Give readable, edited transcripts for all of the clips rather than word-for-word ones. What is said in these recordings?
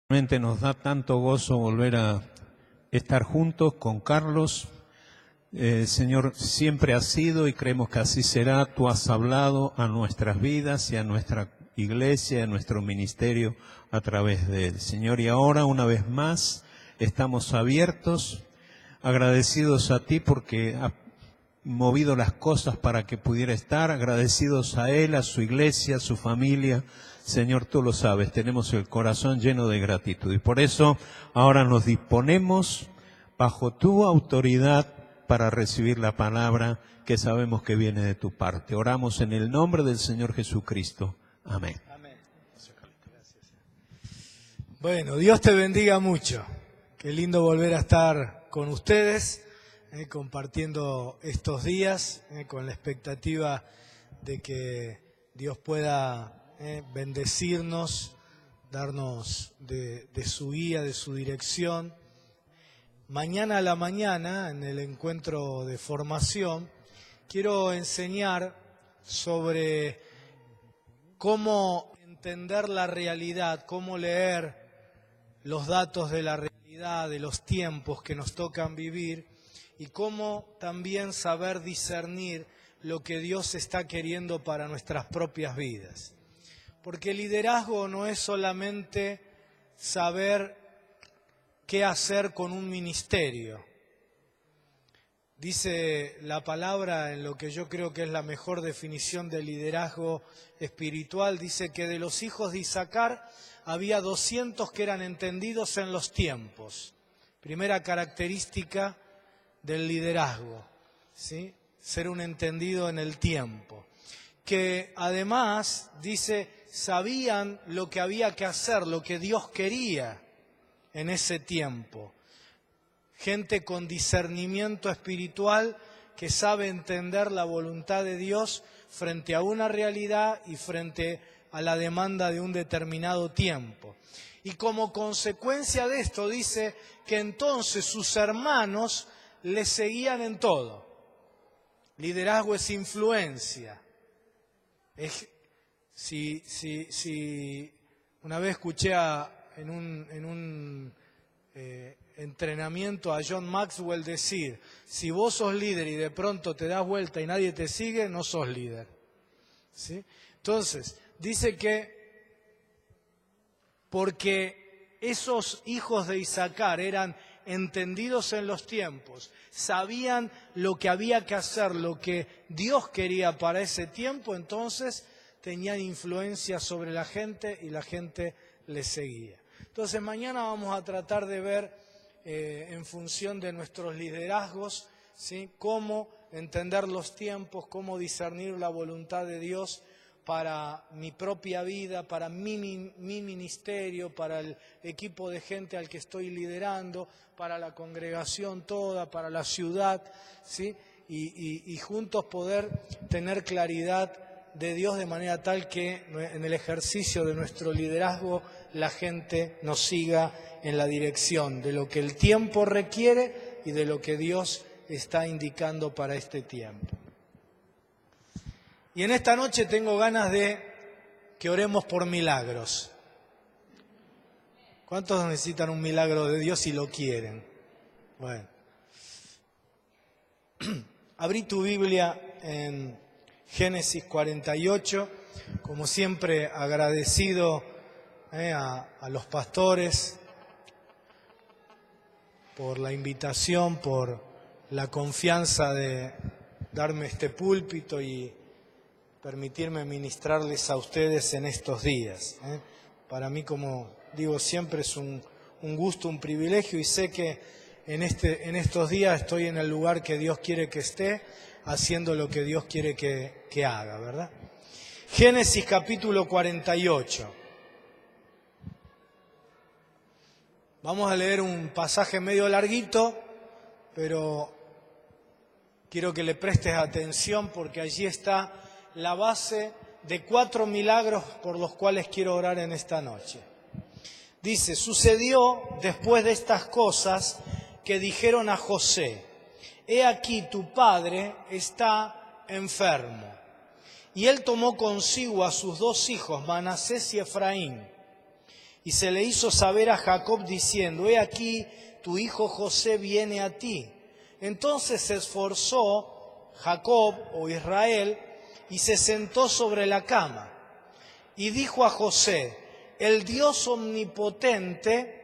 Realmente nos da tanto gozo volver a estar juntos con Carlos. Señor, siempre ha sido y creemos que así será. Tú has hablado a nuestras vidas y a nuestra iglesia, a nuestro ministerio a través de él. Señor, y ahora una vez más estamos abiertos, agradecidos a ti porque has movido las cosas para que pudiera estar, agradecidos a él, a su iglesia, a su familia. Señor, tú lo sabes, tenemos el corazón lleno de gratitud y por eso ahora nos disponemos bajo tu autoridad para recibir la palabra que sabemos que viene de tu parte. Oramos en el nombre del Señor Jesucristo. Amén. Amén. Bueno, Dios te bendiga mucho. Qué lindo volver a estar con ustedes, compartiendo estos días, con la expectativa de que Dios pueda bendecirnos, darnos de su guía, de su dirección. Mañana a la mañana, en el encuentro de formación, quiero enseñar sobre cómo entender la realidad, cómo leer los datos de la realidad, de los tiempos que nos tocan vivir y cómo también saber discernir lo que Dios está queriendo para nuestras propias vidas. Porque el liderazgo no es solamente saber qué hacer con un ministerio. Dice la palabra, en lo que yo creo que es la mejor definición de liderazgo espiritual, dice que de los hijos de Isaacar había 200 que eran entendidos en los tiempos. Primera característica del liderazgo, ¿sí? Ser un entendido en el tiempo. Que además, dice, sabían lo que había que hacer, lo que Dios quería en ese tiempo. Gente con discernimiento espiritual que sabe entender la voluntad de Dios frente a una realidad y frente a la demanda de un determinado tiempo. Y como consecuencia de esto dice que entonces sus hermanos le seguían en todo. Liderazgo es influencia. Si una vez escuché en un entrenamiento a John Maxwell decir: si vos sos líder y de pronto te das vuelta y nadie te sigue, no sos líder. ¿Sí? Entonces, dice que porque esos hijos de Isaacar eran entendidos en los tiempos, sabían lo que había que hacer, lo que Dios quería para ese tiempo, entonces tenían influencia sobre la gente y la gente les seguía. Entonces mañana vamos a tratar de ver en función de nuestros liderazgos, ¿sí?, cómo entender los tiempos, cómo discernir la voluntad de Dios para mi propia vida, para mi ministerio, para el equipo de gente al que estoy liderando, para la congregación toda, para la ciudad, ¿sí? Y juntos poder tener claridad de Dios de manera tal que en el ejercicio de nuestro liderazgo la gente nos siga en la dirección de lo que el tiempo requiere y de lo que Dios está indicando para este tiempo. Y en esta noche tengo ganas de que oremos por milagros. ¿Cuántos necesitan un milagro de Dios y lo quieren? Bueno. Abrí tu Biblia en Génesis 48, como siempre agradecido a los pastores por la invitación, por la confianza de darme este púlpito y permitirme ministrarles a ustedes en estos días. Para mí, como digo siempre, es un gusto, un privilegio y sé que en estos días estoy en el lugar que Dios quiere que esté, haciendo lo que Dios quiere que haga, ¿verdad? Génesis capítulo 48. Vamos a leer un pasaje medio larguito, pero quiero que le prestes atención porque allí está la base de 4 milagros por los cuales quiero orar en esta noche. Dice: sucedió después de estas cosas que dijeron a José: he aquí tu padre está enfermo. Y él tomó consigo a sus 2 hijos, Manasés y Efraín, Y se le hizo saber a Jacob diciendo, he aquí, tu hijo José viene a ti. Entonces se esforzó Jacob o Israel y se sentó sobre la cama. Y dijo a José, el Dios omnipotente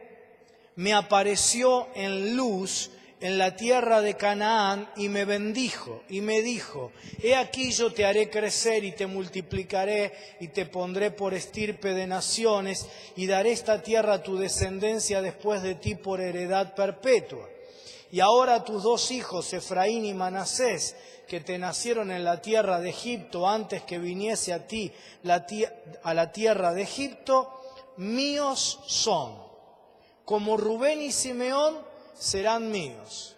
me apareció en luz en la tierra de Canaán y me bendijo y me dijo, he aquí yo te haré crecer y te multiplicaré y te pondré por estirpe de naciones y daré esta tierra a tu descendencia después de ti por heredad perpetua. Y ahora tus dos hijos, Efraín y Manasés, que te nacieron en la tierra de Egipto antes que viniese a ti a la tierra de Egipto, míos son. Como Rubén y Simeón serán míos.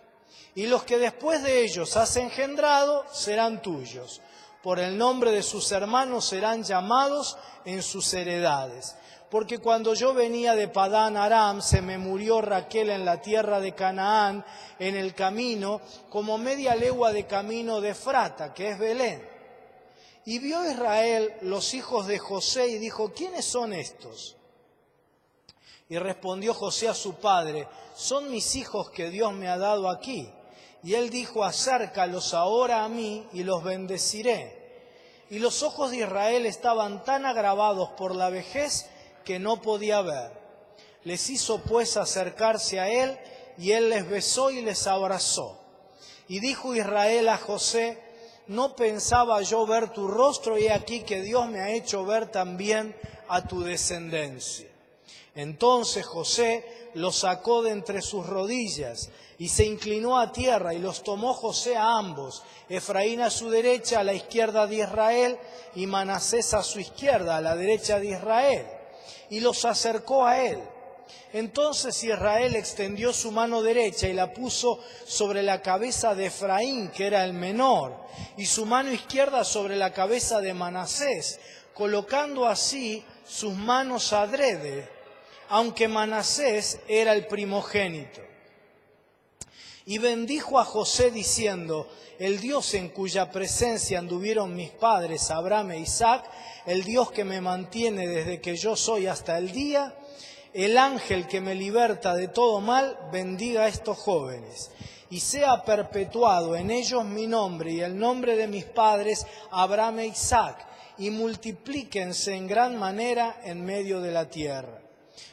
Y los que después de ellos has engendrado serán tuyos. Por el nombre de sus hermanos serán llamados en sus heredades. Porque cuando yo venía de Padán Aram, se me murió Raquel en la tierra de Canaán, en el camino, como media legua de camino de Efrata, que es Belén. Y vio Israel los hijos de José y dijo, ¿quiénes son estos? Y respondió José a su padre, son mis hijos que Dios me ha dado aquí. Y él dijo, acércalos ahora a mí y los bendeciré. Y los ojos de Israel estaban tan agravados por la vejez que no podía ver. Les hizo pues acercarse a él, y él les besó y les abrazó. Y dijo Israel a José, no pensaba yo ver tu rostro, y he aquí que Dios me ha hecho ver también a tu descendencia. Entonces José los sacó de entre sus rodillas, y se inclinó a tierra, y los tomó José a ambos, Efraín a su derecha, a la izquierda de Israel, y Manasés a su izquierda, a la derecha de Israel. Y los acercó a él. Entonces Israel extendió su mano derecha y la puso sobre la cabeza de Efraín, que era el menor, y su mano izquierda sobre la cabeza de Manasés, colocando así sus manos adrede, aunque Manasés era el primogénito. Y bendijo a José diciendo, el Dios en cuya presencia anduvieron mis padres, Abraham e Isaac, el Dios que me mantiene desde que yo soy hasta el día, el ángel que me liberta de todo mal, bendiga a estos jóvenes. Y sea perpetuado en ellos mi nombre y el nombre de mis padres, Abraham e Isaac, y multiplíquense en gran manera en medio de la tierra.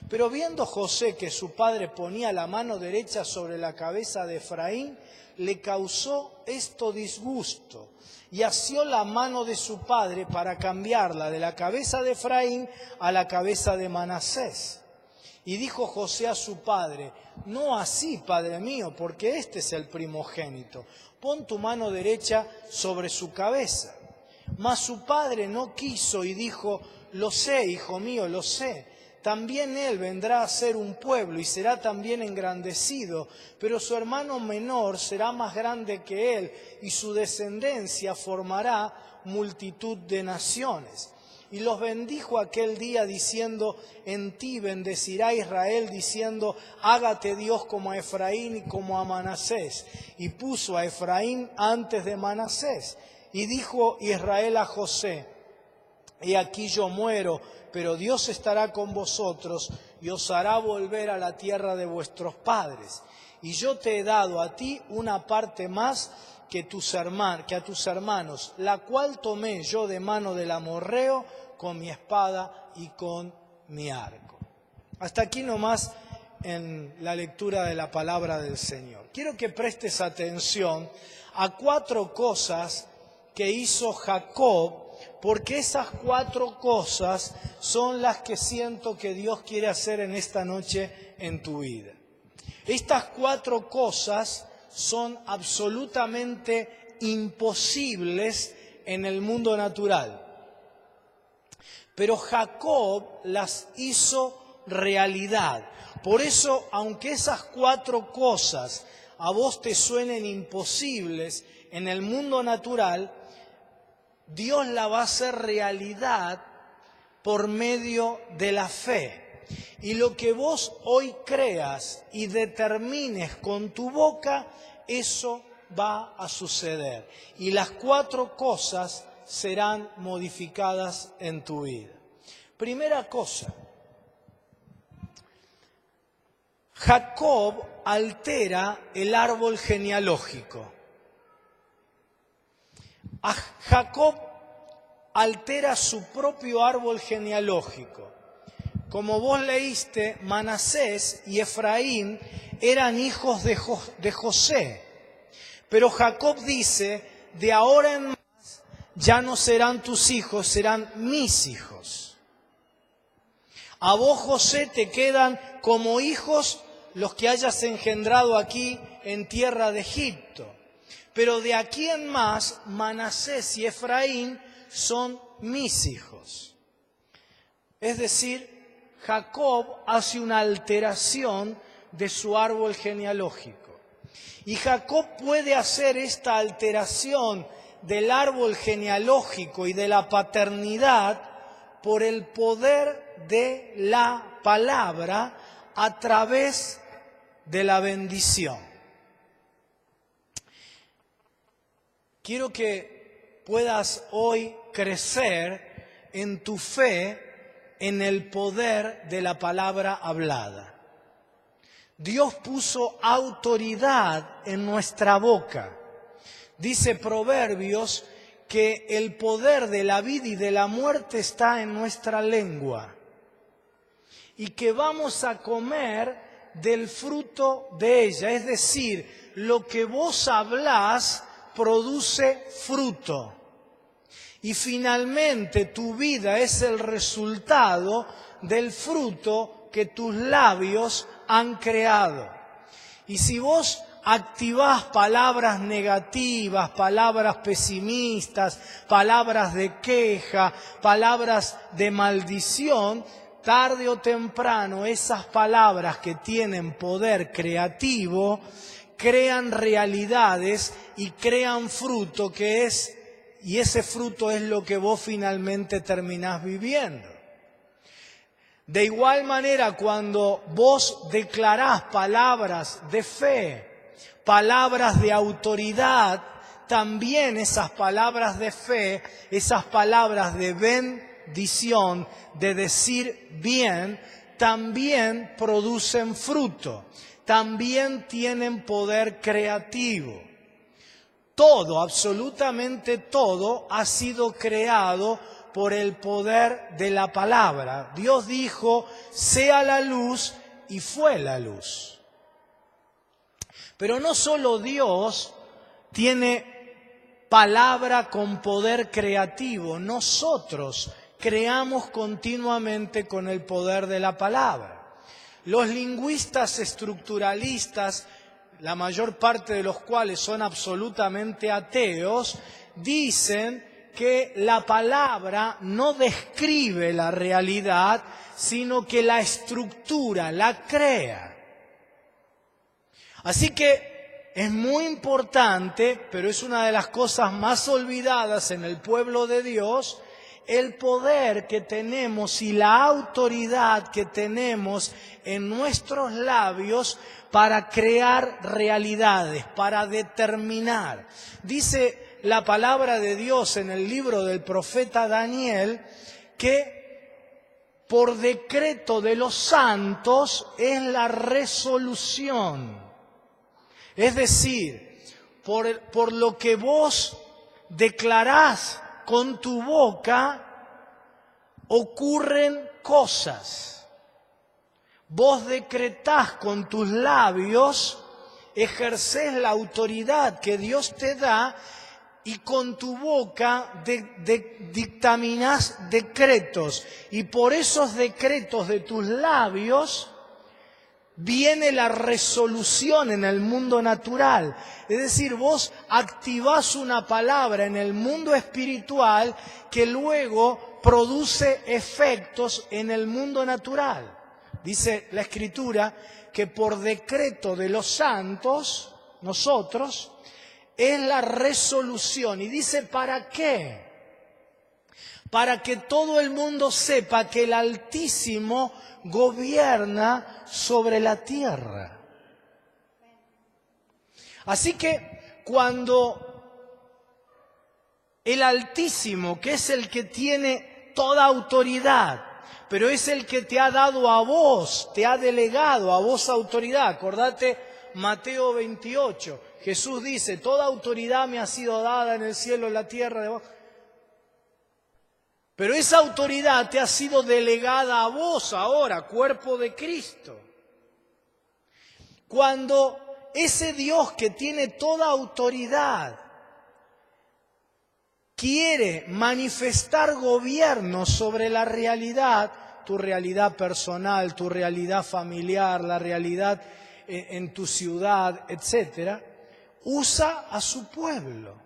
Pero viendo José que su padre ponía la mano derecha sobre la cabeza de Efraín, le causó esto disgusto, y asió la mano de su padre para cambiarla de la cabeza de Efraín a la cabeza de Manasés. Y dijo José a su padre, no así, padre mío, porque este es el primogénito. Pon tu mano derecha sobre su cabeza. Mas su padre no quiso y dijo, lo sé, hijo mío, lo sé. También él vendrá a ser un pueblo y será también engrandecido, pero su hermano menor será más grande que él y su descendencia formará multitud de naciones. Y los bendijo aquel día diciendo, en ti bendecirá Israel, diciendo, hágate Dios como a Efraín y como a Manasés. Y puso a Efraín antes de Manasés. Y dijo Israel a José, he aquí yo muero, pero Dios estará con vosotros y os hará volver a la tierra de vuestros padres. Y yo te he dado a ti una parte más que a tus hermanos, la cual tomé yo de mano del amorreo con mi espada y con mi arco. Hasta aquí nomás en la lectura de la palabra del Señor. Quiero que prestes atención a 4 cosas que hizo Jacob, porque esas 4 cosas son las que siento que Dios quiere hacer en esta noche en tu vida. Estas 4 cosas son absolutamente imposibles en el mundo natural. Pero Jacob las hizo realidad. Por eso, aunque esas 4 cosas a vos te suenen imposibles en el mundo natural, Dios la va a hacer realidad por medio de la fe. Y lo que vos hoy creas y determines con tu boca, eso va a suceder. Y las 4 cosas serán modificadas en tu vida. Primera cosa, Jacob altera el árbol genealógico. Jacob altera su propio árbol genealógico. Como vos leíste, Manasés y Efraín eran hijos de José. Pero Jacob dice, de ahora en más ya no serán tus hijos, serán mis hijos. A vos, José, te quedan como hijos los que hayas engendrado aquí en tierra de Egipto. Pero de aquí en más, Manasés y Efraín son mis hijos. Es decir, Jacob hace una alteración de su árbol genealógico. Y Jacob puede hacer esta alteración del árbol genealógico y de la paternidad por el poder de la palabra a través de la bendición. Quiero que puedas hoy crecer en tu fe en el poder de la palabra hablada. Dios puso autoridad en nuestra boca. Dice Proverbios que el poder de la vida y de la muerte está en nuestra lengua y que vamos a comer del fruto de ella. Es decir, lo que vos hablás produce fruto. Y finalmente tu vida es el resultado del fruto que tus labios han creado. Y si vos activás palabras negativas, palabras pesimistas, palabras de queja, palabras de maldición, tarde o temprano esas palabras que tienen poder creativo crean realidades y crean fruto y ese fruto es lo que vos finalmente terminás viviendo. De igual manera, cuando vos declarás palabras de fe, palabras de autoridad, también esas palabras de fe, esas palabras de bendición, de decir bien, también producen fruto, también tienen poder creativo. Todo, absolutamente todo, ha sido creado por el poder de la palabra. Dios dijo, sea la luz, y fue la luz. Pero no solo Dios tiene palabra con poder creativo, nosotros creamos continuamente con el poder de la palabra. Los lingüistas estructuralistas, la mayor parte de los cuales son absolutamente ateos, dicen que la palabra no describe la realidad, sino que la estructura, la crea. Así que es muy importante, pero es una de las cosas más olvidadas en el pueblo de Dios, el poder que tenemos y la autoridad que tenemos en nuestros labios para crear realidades, para determinar. Dice la palabra de Dios en el libro del profeta Daniel que por decreto de los santos es la resolución. Es decir, por lo que vos declarás con tu boca, ocurren cosas. Vos decretás con tus labios, ejercés la autoridad que Dios te da y con tu boca dictaminás decretos. Y por esos decretos de tus labios viene la resolución en el mundo natural. Es decir, vos activás una palabra en el mundo espiritual que luego produce efectos en el mundo natural. Dice la Escritura que por decreto de los santos, nosotros, es la resolución. Y dice, ¿para qué? Para que todo el mundo sepa que el Altísimo gobierna sobre la tierra. Así que cuando el Altísimo, que es el que tiene toda autoridad, pero es el que te ha dado a vos, te ha delegado a vos autoridad. Acordate Mateo 28, Jesús dice, toda autoridad me ha sido dada en el cielo, en la tierra, debajo. Pero esa autoridad te ha sido delegada a vos ahora, cuerpo de Cristo. Cuando ese Dios que tiene toda autoridad quiere manifestar gobierno sobre la realidad, tu realidad personal, tu realidad familiar, la realidad en tu ciudad, etc., usa a su pueblo.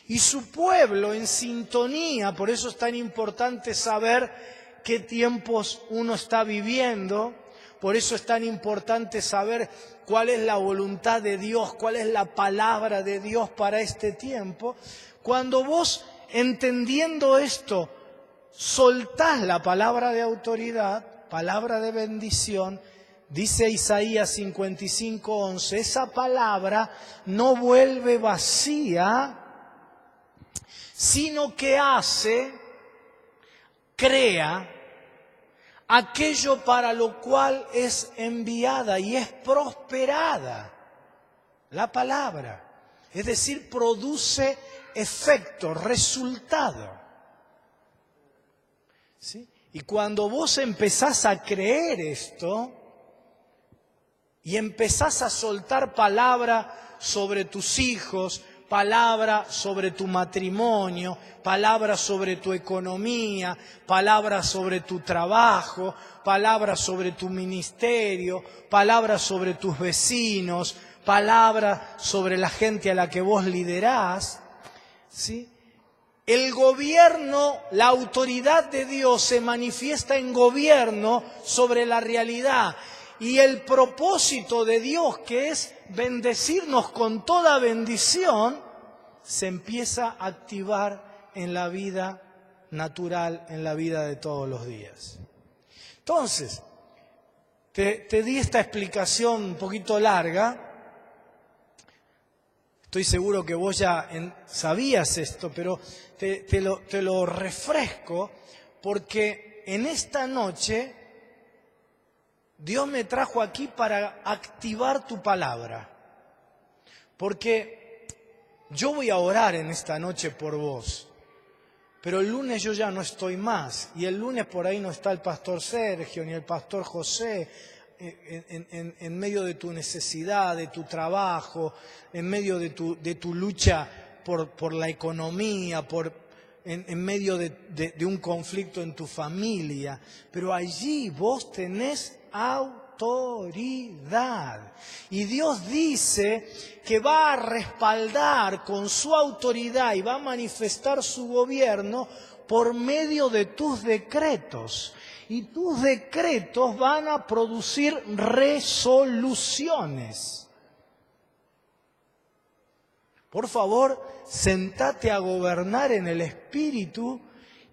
Y su pueblo en sintonía, por eso es tan importante saber qué tiempos uno está viviendo, por eso es tan importante saber cuál es la voluntad de Dios, cuál es la palabra de Dios para este tiempo. Cuando vos, entendiendo esto, soltás la palabra de autoridad, palabra de bendición, dice Isaías 55:11, esa palabra no vuelve vacía, sino que crea aquello para lo cual es enviada y es prosperada. La palabra, es decir, produce efecto, resultado. ¿Sí? Y cuando vos empezás a creer esto y empezás a soltar palabra sobre tus hijos, palabra sobre tu matrimonio, palabra sobre tu economía, palabra sobre tu trabajo, palabra sobre tu ministerio, palabra sobre tus vecinos, palabra sobre la gente a la que vos liderás, ¿sí? El gobierno, la autoridad de Dios se manifiesta en gobierno sobre la realidad. Y el propósito de Dios, que es bendecirnos con toda bendición, se empieza a activar en la vida natural, en la vida de todos los días. Entonces, te di esta explicación un poquito larga. Estoy seguro que vos ya sabías esto, pero te lo refresco porque en esta noche Dios me trajo aquí para activar tu palabra. Porque yo voy a orar en esta noche por vos, pero el lunes yo ya no estoy más. Y el lunes por ahí no está el pastor Sergio ni el pastor José en medio de tu necesidad, de tu trabajo, en medio de tu lucha por la economía, en medio de un conflicto en tu familia. Pero allí vos tenés autoridad. Y Dios dice que va a respaldar con su autoridad y va a manifestar su gobierno por medio de tus decretos. Y tus decretos van a producir resoluciones. Por favor, sentate a gobernar en el Espíritu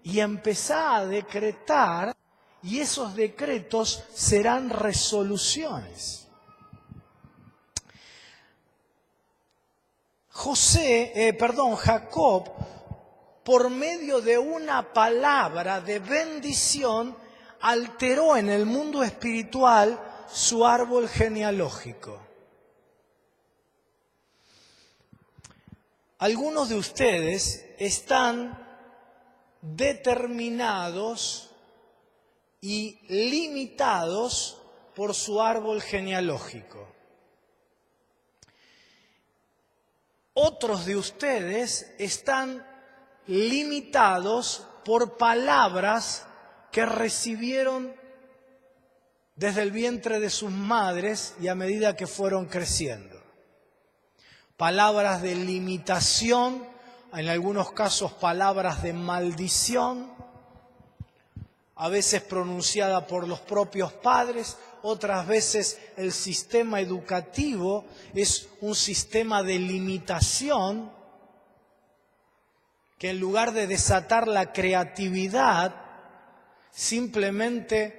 y empezá a decretar, y esos decretos serán resoluciones. Jacob, por medio de una palabra de bendición, alteró en el mundo espiritual su árbol genealógico. Algunos de ustedes están determinados y limitados por su árbol genealógico. Otros de ustedes están limitados por palabras que recibieron desde el vientre de sus madres y a medida que fueron creciendo. Palabras de limitación, en algunos casos palabras de maldición, a veces pronunciada por los propios padres, otras veces el sistema educativo es un sistema de limitación que en lugar de desatar la creatividad, simplemente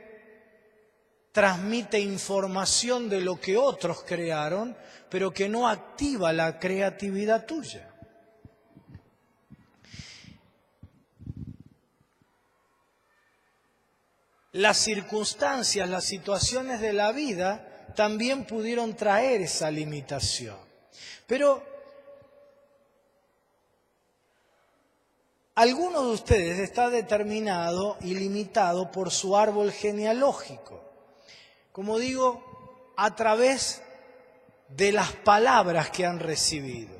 transmite información de lo que otros crearon, pero que no activa la creatividad tuya. las circunstancias, las situaciones de la vida también pudieron traer esa limitación. Pero alguno de ustedes está determinado y limitado por su árbol genealógico. Como digo, a través de las palabras que han recibido.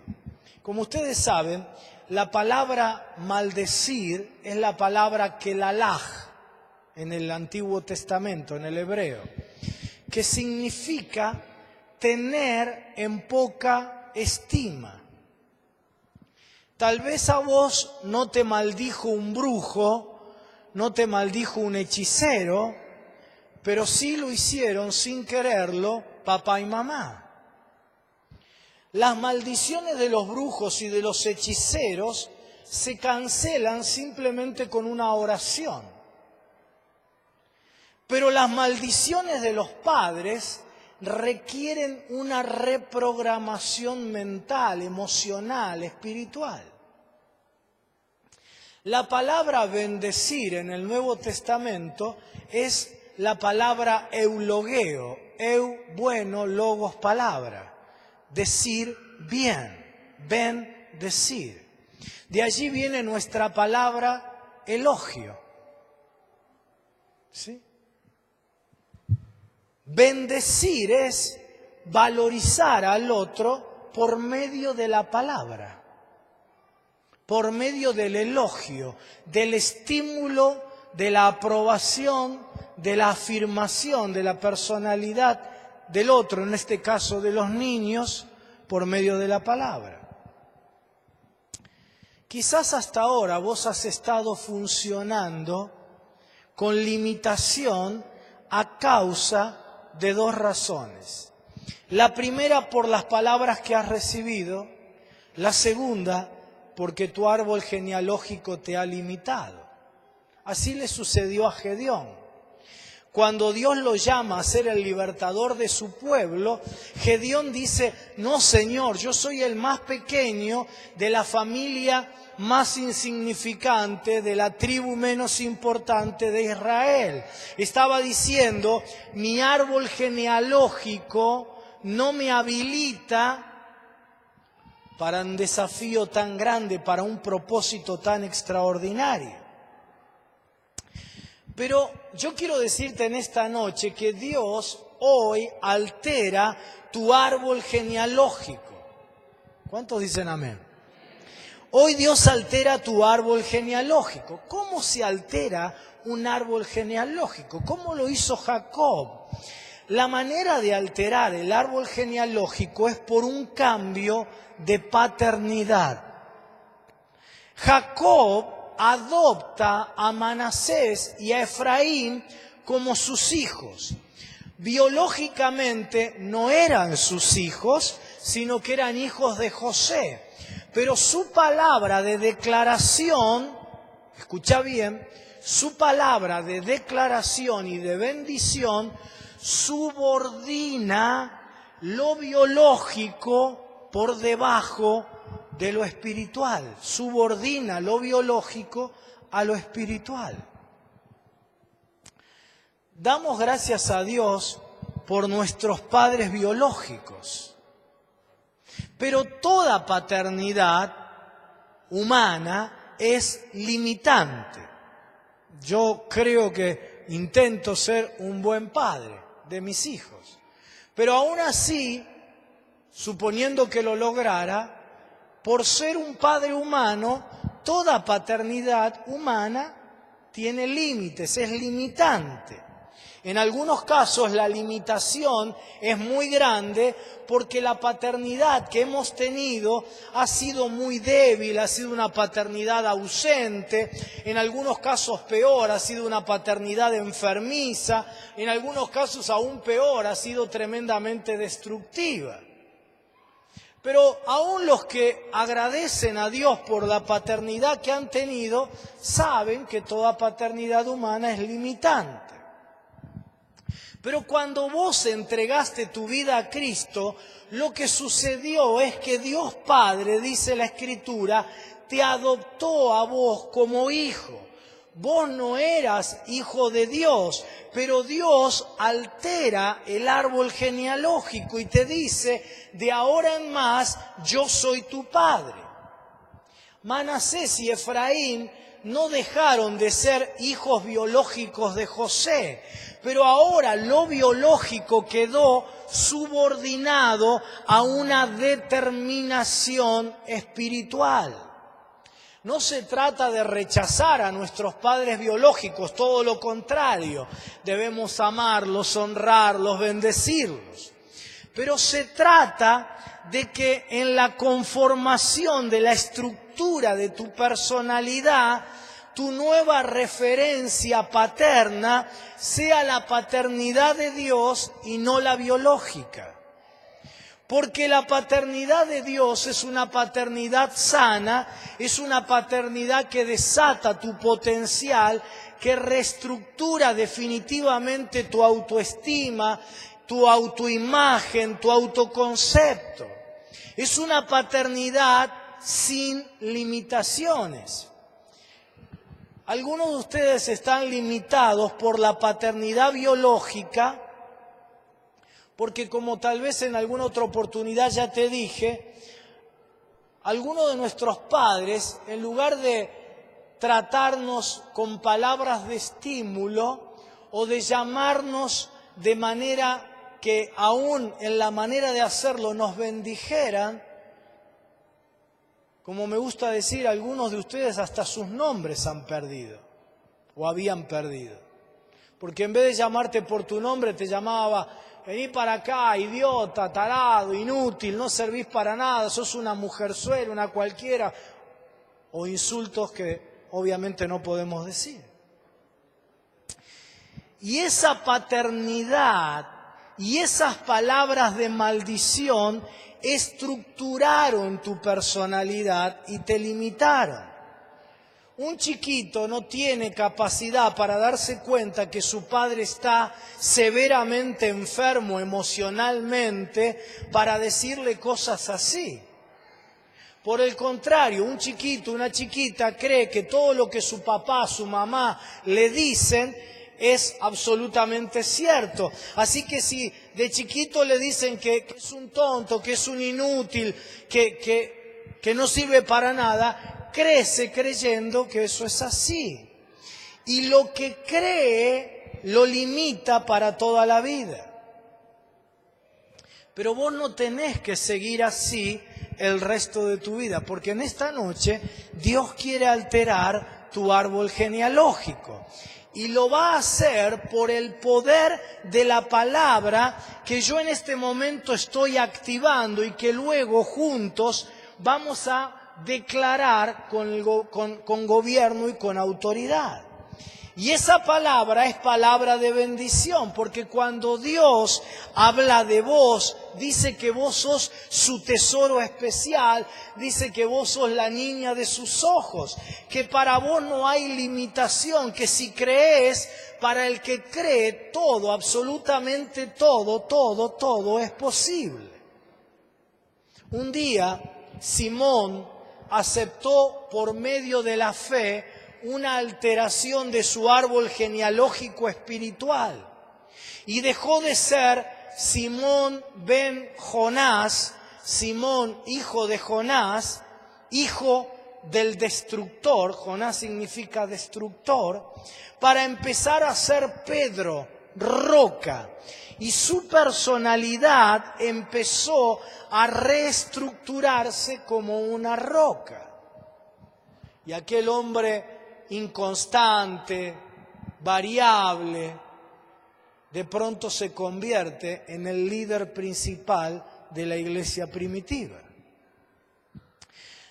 Como ustedes saben, la palabra maldecir es la palabra kelalaj en el Antiguo Testamento, en el hebreo, que significa tener en poca estima. Tal vez a vos no te maldijo un brujo, no te maldijo un hechicero, pero sí lo hicieron sin quererlo papá y mamá. Las maldiciones de los brujos y de los hechiceros se cancelan simplemente con una oración. Pero las maldiciones de los padres requieren una reprogramación mental, emocional, espiritual. La palabra bendecir en el Nuevo Testamento es la palabra eulogeo, bueno, logos, palabra. Decir bien, bendecir. De allí viene nuestra palabra elogio. ¿Sí? Bendecir es valorizar al otro por medio de la palabra, por medio del elogio, del estímulo, de la aprobación, de la afirmación de la personalidad del otro, en este caso de los niños, por medio de la palabra. Quizás hasta ahora vos has estado funcionando con limitación a causa de dos razones. La primera, por las palabras que has recibido. La segunda, porque tu árbol genealógico te ha limitado. Así le sucedió a Gedeón. Cuando Dios lo llama a ser el libertador de su pueblo, Gedeón dice: no, Señor, yo soy el más pequeño de la familia más insignificante, de la tribu menos importante de Israel. Estaba diciendo: mi árbol genealógico no me habilita para un desafío tan grande, para un propósito tan extraordinario. Pero yo quiero decirte en esta noche que Dios hoy altera tu árbol genealógico. ¿Cuántos dicen amén? Hoy Dios altera tu árbol genealógico. ¿Cómo se altera un árbol genealógico? ¿Cómo lo hizo Jacob? La manera de alterar el árbol genealógico es por un cambio de paternidad. Jacob adopta a Manasés y a Efraín como sus hijos. Biológicamente no eran sus hijos, sino que eran hijos de José. Pero su palabra de declaración, escucha bien, su palabra de declaración y de bendición subordina lo biológico por debajo de lo espiritual, subordina lo biológico a lo espiritual. Damos gracias a Dios por nuestros padres biológicos, pero toda paternidad humana es limitante. Yo creo que intento ser un buen padre de mis hijos, pero aún así, suponiendo que lo lograra, por ser un padre humano, toda paternidad humana tiene límites, es limitante. En algunos casos la limitación es muy grande porque la paternidad que hemos tenido ha sido muy débil, ha sido una paternidad ausente, en algunos casos peor, ha sido una paternidad enfermiza, en algunos casos aún peor, ha sido tremendamente destructiva. Pero aún los que agradecen a Dios por la paternidad que han tenido, saben que toda paternidad humana es limitante. Pero cuando vos entregaste tu vida a Cristo, lo que sucedió es que Dios Padre, dice la Escritura, te adoptó a vos como hijo. vos no eras hijo de Dios, pero Dios altera el árbol genealógico y te dice, de ahora en más, yo soy tu padre. Manasés y Efraín no dejaron de ser hijos biológicos de José, pero ahora lo biológico quedó subordinado a una determinación espiritual. No se trata de rechazar a nuestros padres biológicos, todo lo contrario. Debemos amarlos, honrarlos, bendecirlos. Pero se trata de que en la conformación de la estructura de tu personalidad, tu nueva referencia paterna sea la paternidad de Dios y no la biológica. Porque la paternidad de Dios es una paternidad sana, es una paternidad que desata tu potencial, que reestructura definitivamente tu autoestima, tu autoimagen, tu autoconcepto. Es una paternidad sin limitaciones. Algunos de ustedes están limitados por la paternidad biológica, porque como tal vez en alguna otra oportunidad ya te dije, algunos de nuestros padres, en lugar de tratarnos con palabras de estímulo o de llamarnos de manera que aún en la manera de hacerlo nos bendijeran, como me gusta decir, algunos de ustedes hasta sus nombres han perdido o habían perdido. Porque en vez de llamarte por tu nombre te llamaba: vení para acá, idiota, tarado, inútil, no servís para nada, sos una mujerzuela, una cualquiera. O insultos que obviamente no podemos decir. Y esa paternidad y esas palabras de maldición estructuraron tu personalidad y te limitaron. Un chiquito no tiene capacidad para darse cuenta que su padre está severamente enfermo emocionalmente para decirle cosas así. Por el contrario, un chiquito, una chiquita cree que todo lo que su papá, su mamá le dicen es absolutamente cierto. Así que si de chiquito le dicen que es un tonto, que es un inútil, que no sirve para nada, crece creyendo que eso es así. Y lo que cree lo limita para toda la vida. Pero vos no tenés que seguir así el resto de tu vida, porque en esta noche Dios quiere alterar tu árbol genealógico. Y lo va a hacer por el poder de la palabra que yo en este momento estoy activando y que luego juntos vamos a declarar con gobierno y con autoridad. Y esa palabra es palabra de bendición, porque cuando Dios habla de vos, dice que vos sos su tesoro especial, dice que vos sos la niña de sus ojos, que para vos no hay limitación, que si crees, para el que cree, todo, absolutamente todo es posible. Un día, Simón aceptó por medio de la fe una alteración de su árbol genealógico espiritual y dejó de ser Simón ben Jonás, Simón hijo de Jonás, hijo del destructor, Jonás significa destructor, para empezar a ser Pedro, roca. Y su personalidad empezó a reestructurarse como una roca. Y aquel hombre inconstante, variable, de pronto se convierte en el líder principal de la iglesia primitiva.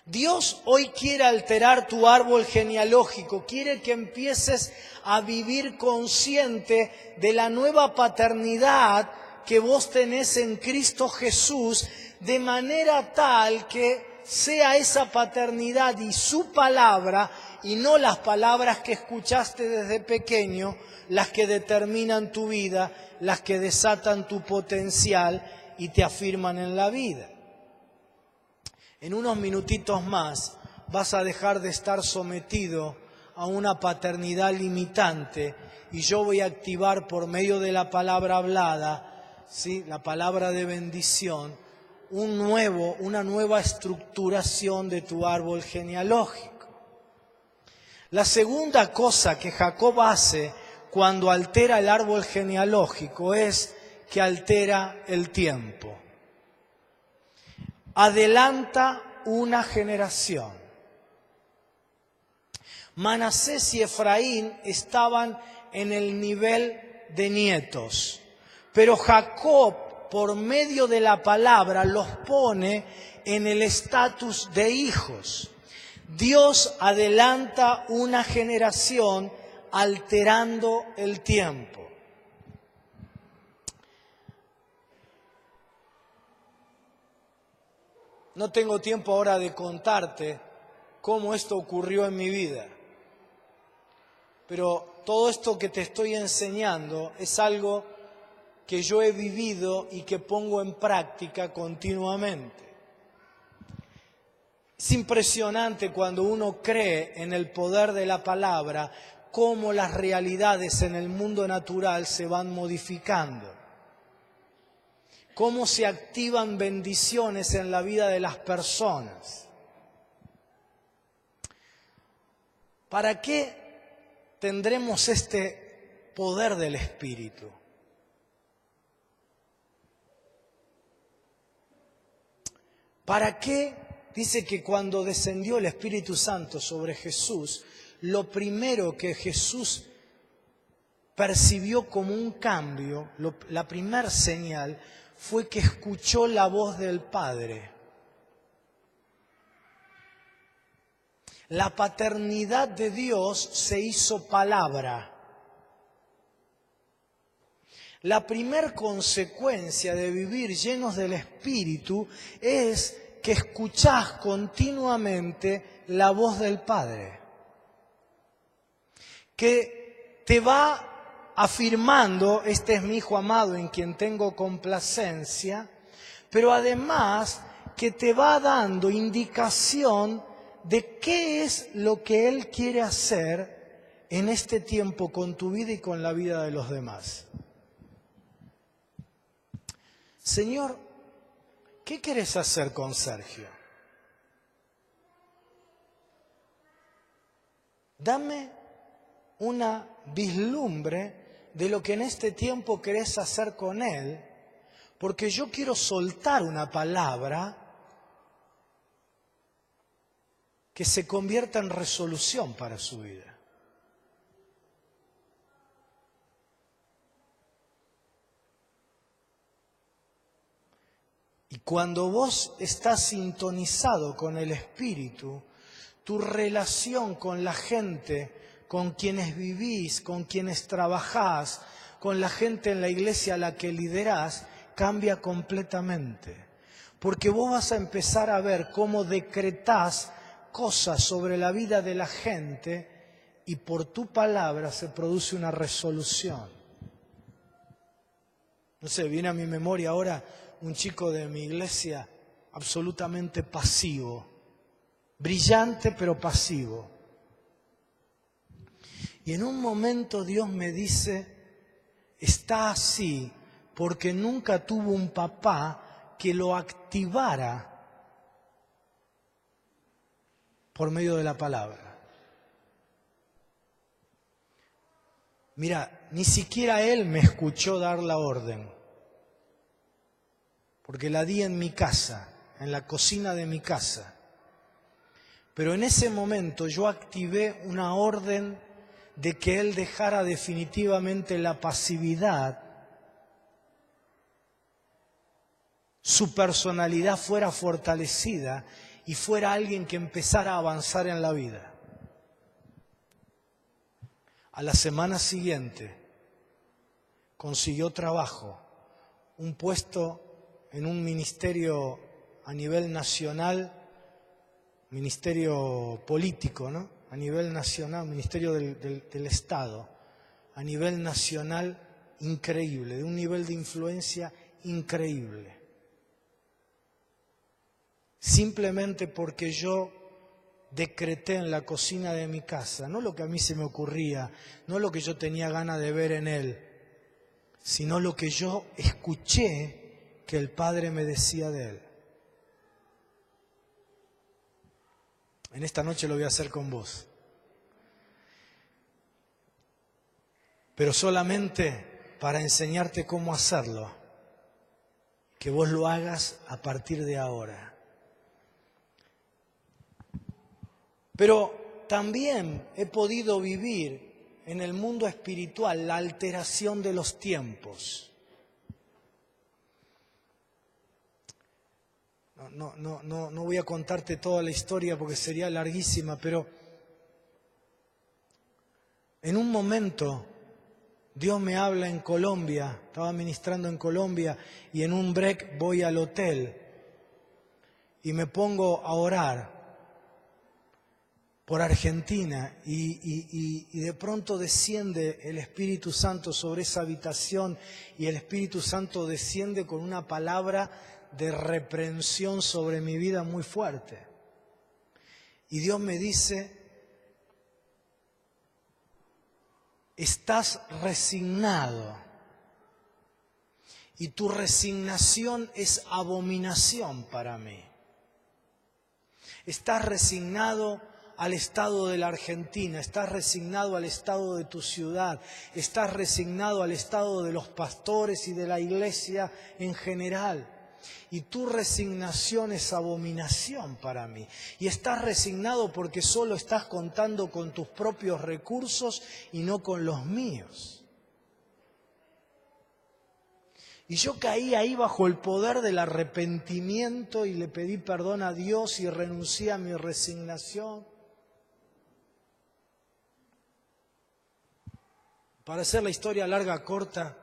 Dios hoy quiere alterar tu árbol genealógico, quiere que empieces a vivir consciente de la nueva paternidad que vos tenés en Cristo Jesús, de manera tal que sea esa paternidad y su palabra, y no las palabras que escuchaste desde pequeño, las que determinan tu vida, las que desatan tu potencial y te afirman en la vida. En unos minutitos más vas a dejar de estar sometido a una paternidad limitante y yo voy a activar por medio de la palabra hablada, ¿sí?, la palabra de bendición, una nueva estructuración de tu árbol genealógico. La segunda cosa que Jacob hace cuando altera el árbol genealógico es que altera el tiempo. Adelanta una generación. Manasés y Efraín estaban en el nivel de nietos, pero Jacob, por medio de la palabra, los pone en el estatus de hijos. Dios adelanta una generación alterando el tiempo. No tengo tiempo ahora de contarte cómo esto ocurrió en mi vida, pero todo esto que te estoy enseñando es algo que yo he vivido y que pongo en práctica continuamente. Es impresionante cuando uno cree en el poder de la palabra, cómo las realidades en el mundo natural se van modificando, cómo se activan bendiciones en la vida de las personas. ¿Para qué tendremos este poder del Espíritu? ¿Para qué? Dice que cuando descendió el Espíritu Santo sobre Jesús, lo primero que Jesús percibió como un cambio, la primera señal, fue que escuchó la voz del Padre. La paternidad de Dios se hizo palabra. La primer consecuencia de vivir llenos del Espíritu es que escuchás continuamente la voz del Padre, que te va afirmando, este es mi Hijo amado en quien tengo complacencia, pero además que te va dando indicación de qué es lo que Él quiere hacer en este tiempo con tu vida y con la vida de los demás. Señor, ¿qué querés hacer con Sergio? Dame una vislumbre de lo que en este tiempo querés hacer con él, porque yo quiero soltar una palabra que se convierta en resolución para su vida. Y cuando vos estás sintonizado con el Espíritu, tu relación con la gente, con quienes vivís, con quienes trabajás, con la gente en la iglesia a la que liderás, cambia completamente. Porque vos vas a empezar a ver cómo decretás cosas sobre la vida de la gente y por tu palabra se produce una resolución. No sé, viene a mi memoria ahora un chico de mi iglesia absolutamente pasivo, brillante pero pasivo. Y en un momento Dios me dice, está así porque nunca tuvo un papá que lo activara por medio de la palabra. Mira, ni siquiera él me escuchó dar la orden, porque la di en mi casa, en la cocina de mi casa. Pero en ese momento yo activé una orden de que él dejara definitivamente la pasividad, su personalidad fuera fortalecida y fuera alguien que empezara a avanzar en la vida. A la semana siguiente consiguió trabajo, un puesto en un ministerio a nivel nacional, ministerio político, ¿no? A nivel nacional, ministerio del Estado, a nivel nacional increíble, de un nivel de influencia increíble. Simplemente porque yo decreté en la cocina de mi casa, no lo que a mí se me ocurría, no lo que yo tenía ganas de ver en él, sino lo que yo escuché que el Padre me decía de él. En esta noche lo voy a hacer con vos. Pero solamente para enseñarte cómo hacerlo, que vos lo hagas a partir de ahora. Pero también he podido vivir en el mundo espiritual la alteración de los tiempos. No voy a contarte toda la historia porque sería larguísima, pero en un momento Dios me habla en Colombia, estaba ministrando en Colombia y en un break voy al hotel y me pongo a orar por Argentina y de pronto desciende el Espíritu Santo sobre esa habitación y el Espíritu Santo desciende con una palabra de reprensión sobre mi vida muy fuerte. Y Dios me dice: estás resignado y tu resignación es abominación para mí. Estás resignado al estado de la Argentina, estás resignado al estado de tu ciudad, estás resignado al estado de los pastores y de la iglesia en general. Y tu resignación es abominación para mí. Y estás resignado porque solo estás contando con tus propios recursos y no con los míos. Y yo caí ahí bajo el poder del arrepentimiento y le pedí perdón a Dios y renuncié a mi resignación. Para hacer la historia larga, corta,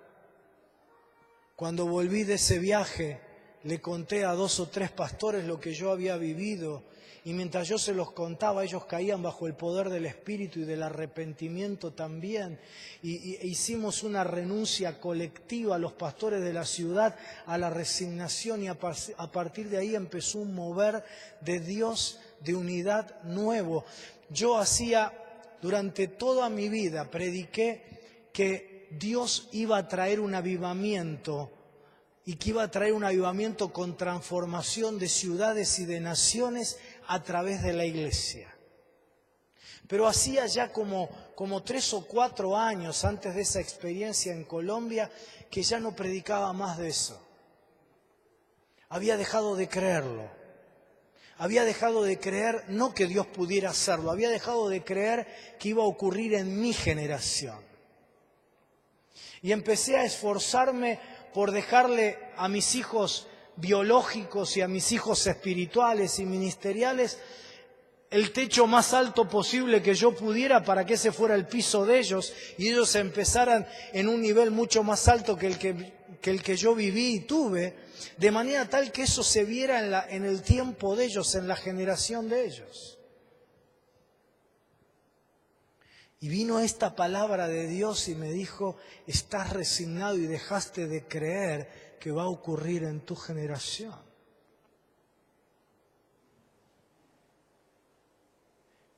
cuando volví de ese viaje, le conté a 2 o 3 pastores lo que yo había vivido y mientras yo se los contaba, ellos caían bajo el poder del Espíritu y del arrepentimiento también. Y hicimos una renuncia colectiva, los pastores de la ciudad, a la resignación y a partir de ahí empezó un mover de Dios, de unidad nuevo. Yo durante toda mi vida, prediqué que Dios iba a traer un avivamiento y que iba a traer un avivamiento con transformación de ciudades y de naciones a través de la iglesia. Pero hacía ya como 3 o 4 años antes de esa experiencia en Colombia que ya no predicaba más de eso. Había dejado de creerlo. Había dejado de creer no que Dios pudiera hacerlo, había dejado de creer que iba a ocurrir en mi generación. Y empecé a esforzarme por dejarle a mis hijos biológicos y a mis hijos espirituales y ministeriales el techo más alto posible que yo pudiera para que ese fuera el piso de ellos y ellos empezaran en un nivel mucho más alto que el que yo viví y tuve, de manera tal que eso se viera en el tiempo de ellos, en la generación de ellos. Y vino esta palabra de Dios y me dijo: estás resignado y dejaste de creer que va a ocurrir en tu generación.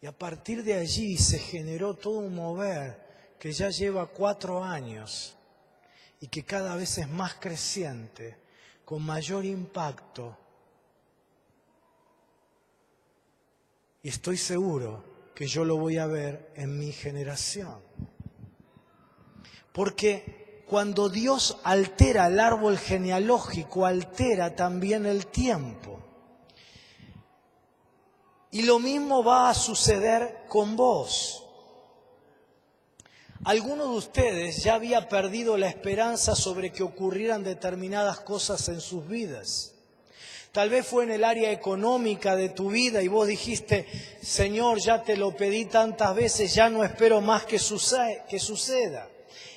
Y a partir de allí se generó todo un mover que ya lleva 4 años y que cada vez es más creciente, con mayor impacto. Y estoy seguro que yo lo voy a ver en mi generación. Porque cuando Dios altera el árbol genealógico, altera también el tiempo. Y lo mismo va a suceder con vos. Alguno de ustedes ya había perdido la esperanza sobre que ocurrieran determinadas cosas en sus vidas. Tal vez fue en el área económica de tu vida y vos dijiste: Señor, ya te lo pedí tantas veces, ya no espero más que suceda.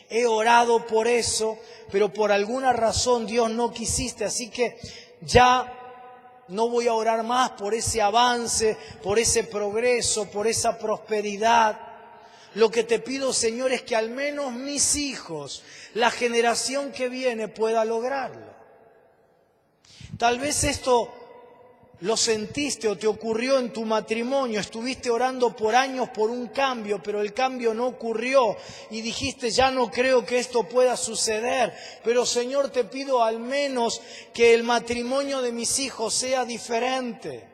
He orado por eso, pero por alguna razón Dios no quisiste, así que ya no voy a orar más por ese avance, por ese progreso, por esa prosperidad. Lo que te pido, Señor, es que al menos mis hijos, la generación que viene, pueda lograrlo. Tal vez esto lo sentiste o te ocurrió en tu matrimonio, estuviste orando por años por un cambio, pero el cambio no ocurrió y dijiste, ya no creo que esto pueda suceder, pero Señor, te pido al menos que el matrimonio de mis hijos sea diferente.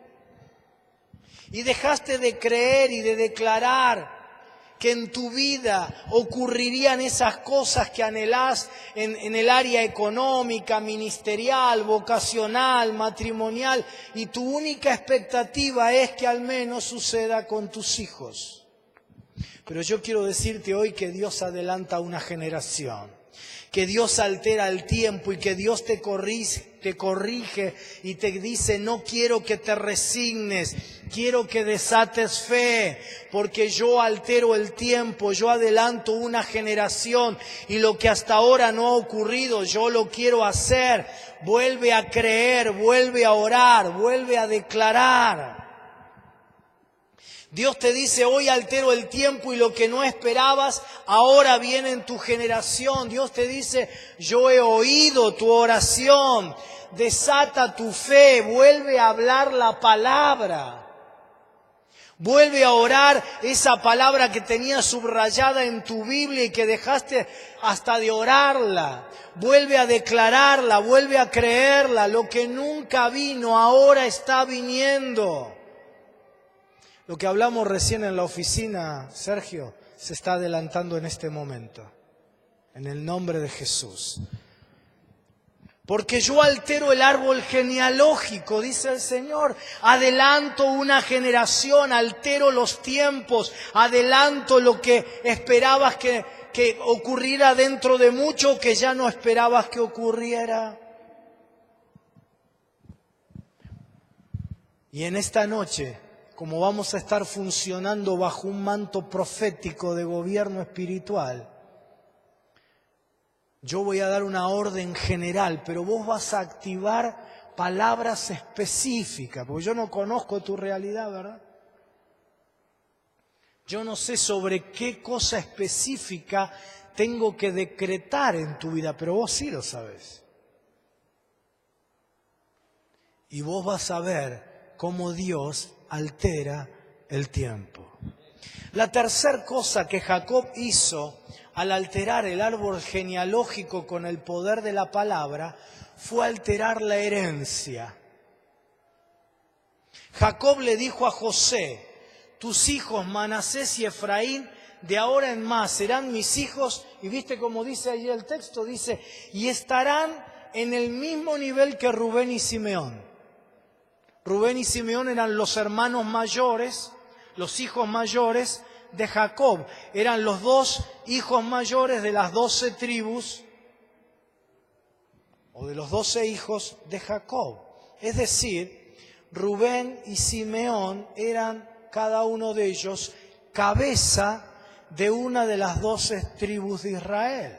Y dejaste de creer y de declarar que en tu vida ocurrirían esas cosas que anhelás en el área económica, ministerial, vocacional, matrimonial, y tu única expectativa es que al menos suceda con tus hijos. Pero yo quiero decirte hoy que Dios adelanta una generación, que Dios altera el tiempo y que Dios te corrige y te dice, no quiero que te resignes, quiero que desates fe, porque yo altero el tiempo, yo adelanto una generación y lo que hasta ahora no ha ocurrido, yo lo quiero hacer. Vuelve a creer, vuelve a orar, vuelve a declarar. Dios te dice, hoy altero el tiempo y lo que no esperabas, ahora viene en tu generación. Dios te dice, yo he oído tu oración, desata tu fe, vuelve a hablar la palabra. Vuelve a orar esa palabra que tenías subrayada en tu Biblia y que dejaste hasta de orarla. Vuelve a declararla, vuelve a creerla. Lo que nunca vino, ahora está viniendo. Lo que hablamos recién en la oficina, Sergio, se está adelantando en este momento. En el nombre de Jesús. Porque yo altero el árbol genealógico, dice el Señor. Adelanto una generación, altero los tiempos, adelanto lo que esperabas que ocurriera dentro de mucho, que ya no esperabas que ocurriera. Y en esta noche, como vamos a estar funcionando bajo un manto profético de gobierno espiritual, yo voy a dar una orden general, pero vos vas a activar palabras específicas, porque yo no conozco tu realidad, ¿verdad? Yo no sé sobre qué cosa específica tengo que decretar en tu vida, pero vos sí lo sabés. Y vos vas a ver cómo Dios altera el tiempo. La tercera cosa que Jacob hizo al alterar el árbol genealógico con el poder de la palabra fue alterar la herencia. Jacob le dijo a José, tus hijos Manasés y Efraín de ahora en más serán mis hijos, y viste como dice allí el texto, dice, y estarán en el mismo nivel que Rubén y Simeón. Rubén y Simeón eran los hermanos mayores, los hijos mayores de Jacob. Eran los dos hijos mayores de las 12 tribus o de los 12 hijos de Jacob. Es decir, Rubén y Simeón eran cada uno de ellos cabeza de una de las 12 tribus de Israel.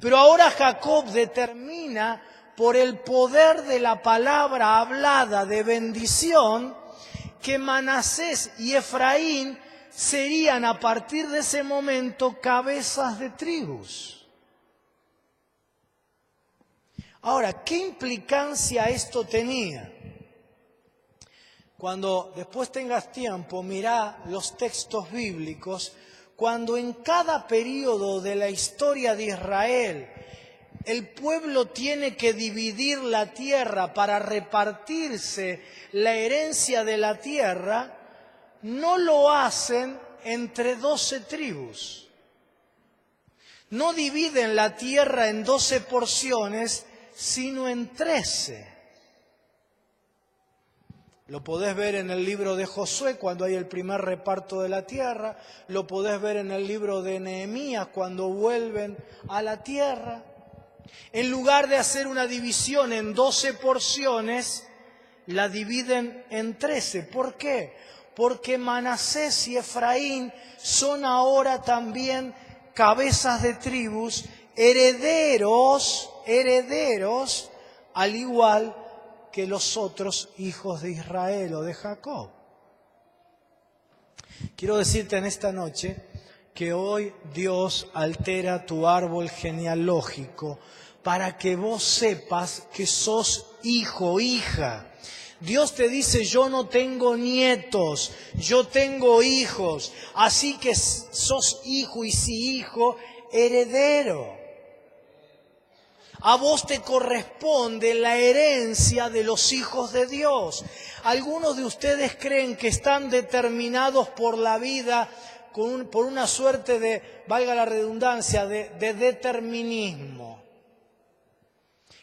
Pero ahora Jacob determina, por el poder de la palabra hablada de bendición, que Manasés y Efraín serían a partir de ese momento cabezas de tribus. Ahora, ¿qué implicancia esto tenía? Cuando después tengas tiempo, mirá los textos bíblicos, cuando en cada período de la historia de Israel el pueblo tiene que dividir la tierra para repartirse la herencia de la tierra, no lo hacen entre 12 tribus. No dividen la tierra en 12 porciones, sino en 13. Lo podés ver en el libro de Josué cuando hay el primer reparto de la tierra. Lo podés ver en el libro de Nehemías cuando vuelven a la tierra. En lugar de hacer una división en 12 porciones, la dividen en 13. ¿Por qué? Porque Manasés y Efraín son ahora también cabezas de tribus, herederos, al igual que los otros hijos de Israel o de Jacob. Quiero decirte en esta noche que hoy Dios altera tu árbol genealógico para que vos sepas que sos hijo, hija Dios te dice, yo no tengo nietos, yo tengo hijos, así que sos hijo y si hijo, heredero. A vos te corresponde la herencia de los hijos de Dios. Algunos de ustedes creen que están determinados por la vida por una suerte de, valga la redundancia, de determinismo.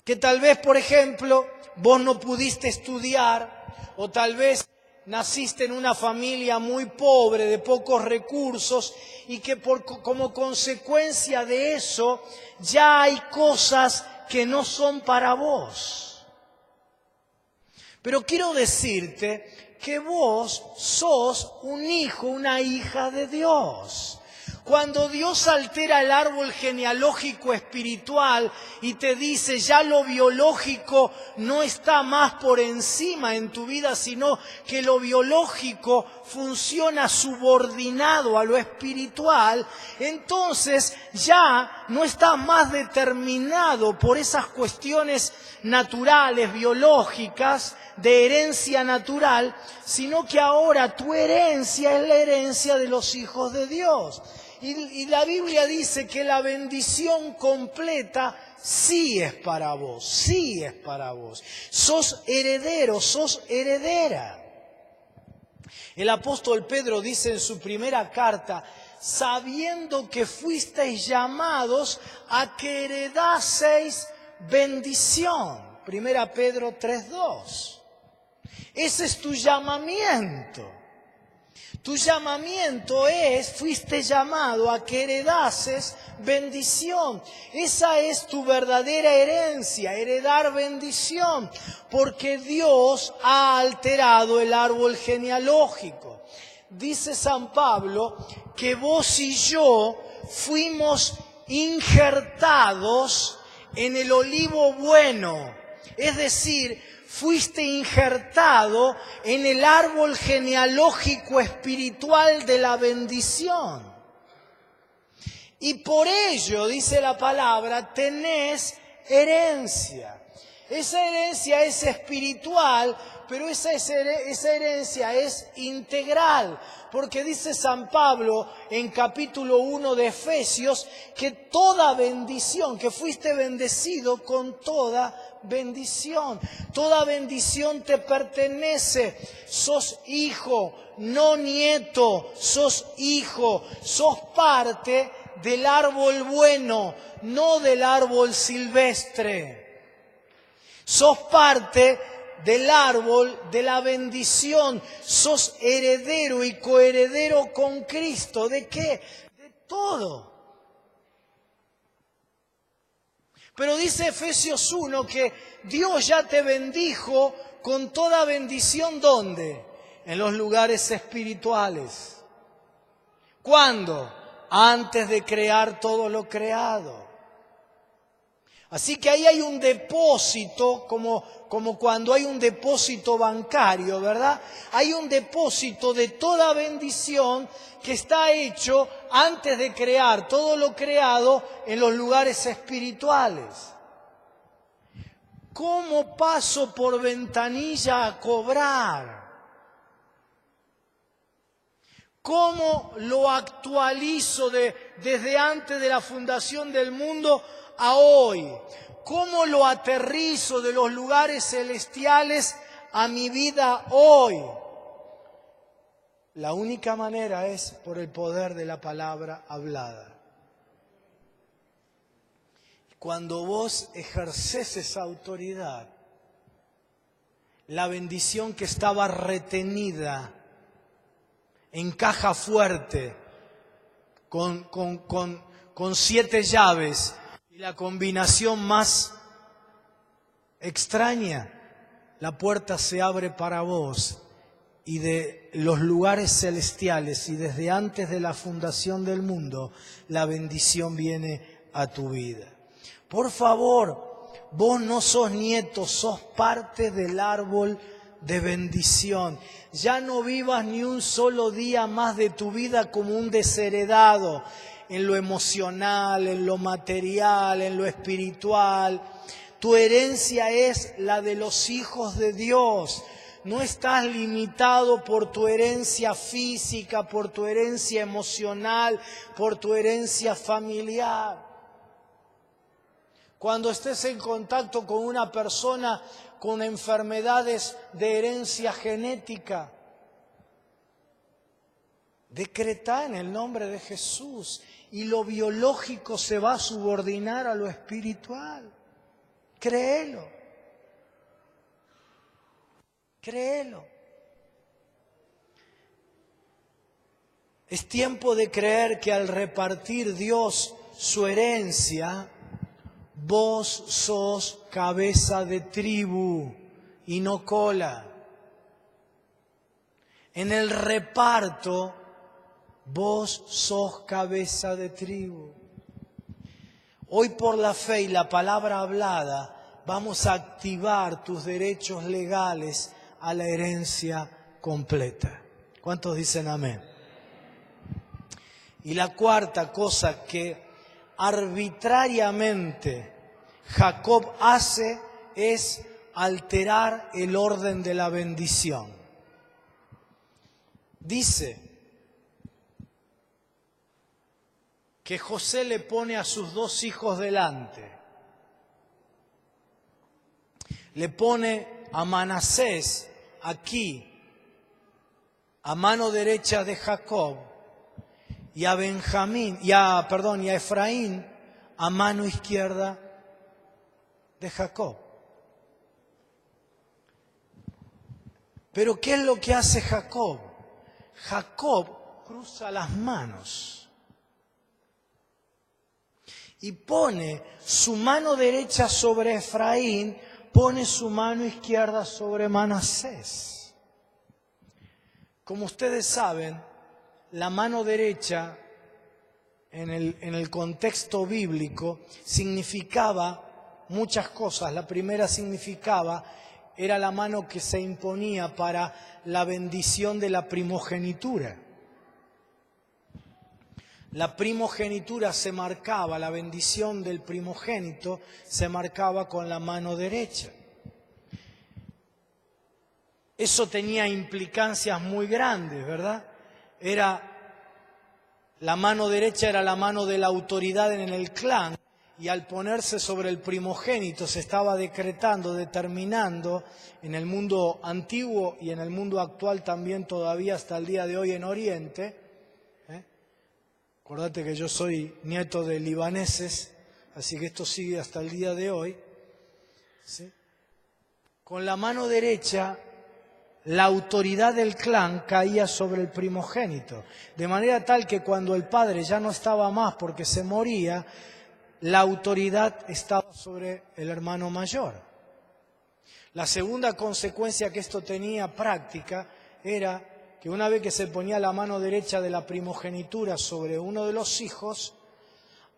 Que tal vez, por ejemplo, vos no pudiste estudiar o tal vez naciste en una familia muy pobre, de pocos recursos, y que como consecuencia de eso ya hay cosas que no son para vos. Pero quiero decirte que vos sos un hijo, una hija de Dios. Cuando Dios altera el árbol genealógico espiritual y te dice ya lo biológico no está más por encima en tu vida, sino que lo biológico funciona subordinado a lo espiritual, entonces ya no estás más determinado por esas cuestiones naturales, biológicas, de herencia natural, sino que ahora tu herencia es la herencia de los hijos de Dios. Y la Biblia dice que la bendición completa sí es para vos, sí es para vos. Sos heredero, sos heredera. El apóstol Pedro dice en su primera carta, sabiendo que fuisteis llamados a que heredaseis bendición. Primera Pedro 3:2. Ese es tu llamamiento. Tu llamamiento fuiste llamado a que heredases bendición. Esa es tu verdadera herencia, heredar bendición, porque Dios ha alterado el árbol genealógico. Dice San Pablo que vos y yo fuimos injertados en el olivo bueno, es decir, fuiste injertado en el árbol genealógico espiritual de la bendición. Y por ello, dice la palabra, tenés herencia. Esa herencia es espiritual, pero esa herencia es integral. Porque dice San Pablo en capítulo 1 de Efesios que toda bendición, que fuiste bendecido con toda bendición. Toda bendición te pertenece. Sos hijo, no nieto, sos hijo. Sos parte del árbol bueno, no del árbol silvestre. Sos parte del árbol de la bendición. Sos heredero y coheredero con Cristo. ¿De qué? De todo. Pero dice Efesios 1 que Dios ya te bendijo con toda bendición. ¿Dónde? En los lugares espirituales. ¿Cuándo? Antes de crear todo lo creado. Así que ahí hay un depósito, como cuando hay un depósito bancario, ¿verdad? Hay un depósito de toda bendición que está hecho antes de crear todo lo creado en los lugares espirituales. ¿Cómo paso por ventanilla a cobrar? ¿Cómo lo actualizo desde antes de la fundación del mundo a hoy? ¿Cómo lo aterrizo de los lugares celestiales a mi vida hoy? La única manera es por el poder de la palabra hablada. Cuando vos ejercés esa autoridad, la bendición que estaba retenida en caja fuerte, con 7 llaves, y la combinación más extraña, la puerta se abre para vos y de los lugares celestiales y desde antes de la fundación del mundo, la bendición viene a tu vida. Por favor, vos no sos nieto, sos parte del árbol de bendición. Ya no vivas ni un solo día más de tu vida como un desheredado en lo emocional, en lo material, en lo espiritual. Tu herencia es la de los hijos de Dios. no estás limitado por tu herencia física, por tu herencia emocional, por tu herencia familiar. Cuando estés en contacto con una persona con enfermedades de herencia genética, decretá en el nombre de Jesús y lo biológico se va a subordinar a lo espiritual. Créelo. Créelo. Es tiempo de creer que al repartir Dios su herencia, vos sos cabeza de tribu y no cola. En el reparto, vos sos cabeza de tribu. Hoy por la fe y la palabra hablada, vamos a activar tus derechos legales a la herencia completa. ¿Cuántos dicen amén? Y la cuarta cosa que arbitrariamente Jacob hace es alterar el orden de la bendición. Dice que José le pone a sus dos hijos delante. Le pone a Manasés aquí, a mano derecha de Jacob, y a Efraín a mano izquierda de Jacob. Pero ¿qué es lo que hace Jacob? Jacob cruza las manos y pone su mano derecha sobre Efraín, pone su mano izquierda sobre Manasés. Como ustedes saben, la mano derecha en el contexto bíblico significaba muchas cosas. La primera era la mano que se imponía para la bendición de la primogenitura. La primogenitura se marcaba, la bendición del primogénito se marcaba con la mano derecha. Eso tenía implicancias muy grandes, ¿verdad? La mano derecha era la mano de la autoridad en el clan, y al ponerse sobre el primogénito se estaba decretando, determinando en el mundo antiguo y en el mundo actual también todavía hasta el día de hoy en Oriente. Acordate que yo soy nieto de libaneses, así que esto sigue hasta el día de hoy. ¿Sí? Con la mano derecha, la autoridad del clan caía sobre el primogénito, de manera tal que cuando el padre ya no estaba más porque se moría, la autoridad estaba sobre el hermano mayor. La segunda consecuencia que esto tenía práctica era que una vez que se ponía la mano derecha de la primogenitura sobre uno de los hijos,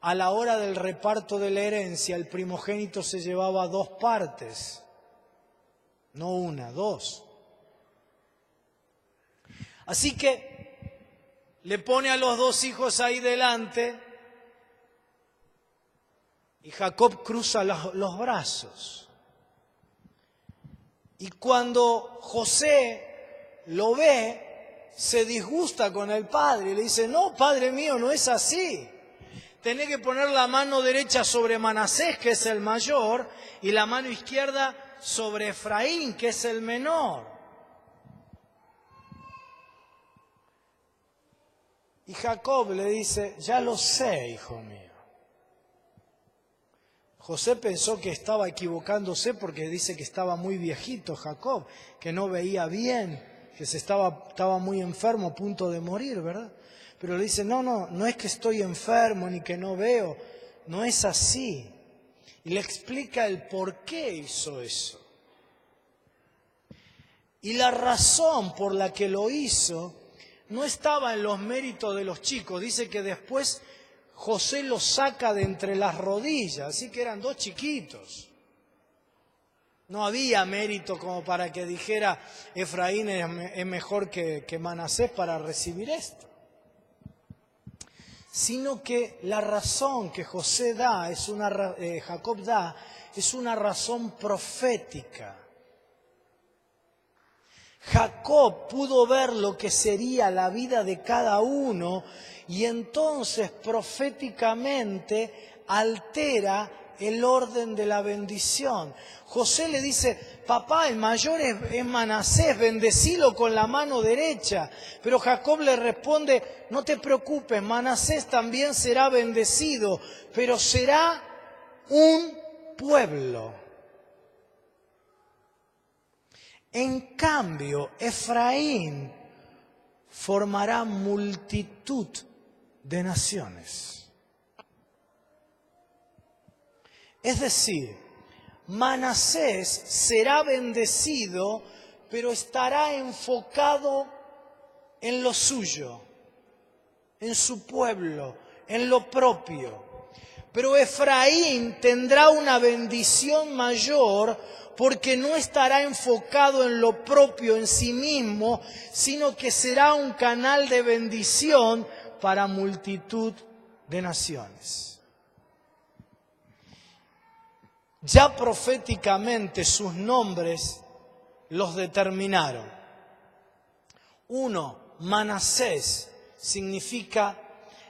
a la hora del reparto de la herencia, el primogénito se llevaba 2 partes, no una, 2. Así que le pone a los 2 hijos ahí delante y Jacob cruza los brazos. Y cuando José lo ve, se disgusta con el padre y le dice: no, padre mío, no es así. Tenés que poner la mano derecha sobre Manasés, que es el mayor, y la mano izquierda sobre Efraín, que es el menor. Y Jacob le dice: ya lo sé, hijo mío. José pensó que estaba equivocándose porque dice que estaba muy viejito Jacob, que no veía bien, que estaba muy enfermo, a punto de morir, ¿verdad? Pero le dice: no es que estoy enfermo ni que no veo, no es así. Y le explica el por qué hizo eso. Y la razón por la que lo hizo no estaba en los méritos de los chicos. Dice que después José los saca de entre las rodillas, así que eran 2 chiquitos. No había mérito como para que dijera: Efraín es mejor que Manasés para recibir esto. Sino que la razón que Jacob da es una razón profética. Jacob pudo ver lo que sería la vida de cada uno y entonces proféticamente altera el orden de la bendición. José le dice, papá, el mayor es Manasés, bendecilo con la mano derecha. Pero Jacob le responde, no te preocupes, Manasés también será bendecido, pero será un pueblo. En cambio, Efraín formará multitud de naciones. Es decir, Manasés será bendecido, pero estará enfocado en lo suyo, en su pueblo, en lo propio. Pero Efraín tendrá una bendición mayor porque no estará enfocado en lo propio, en sí mismo, sino que será un canal de bendición para multitud de naciones. Ya proféticamente sus nombres los determinaron. 1, Manasés significa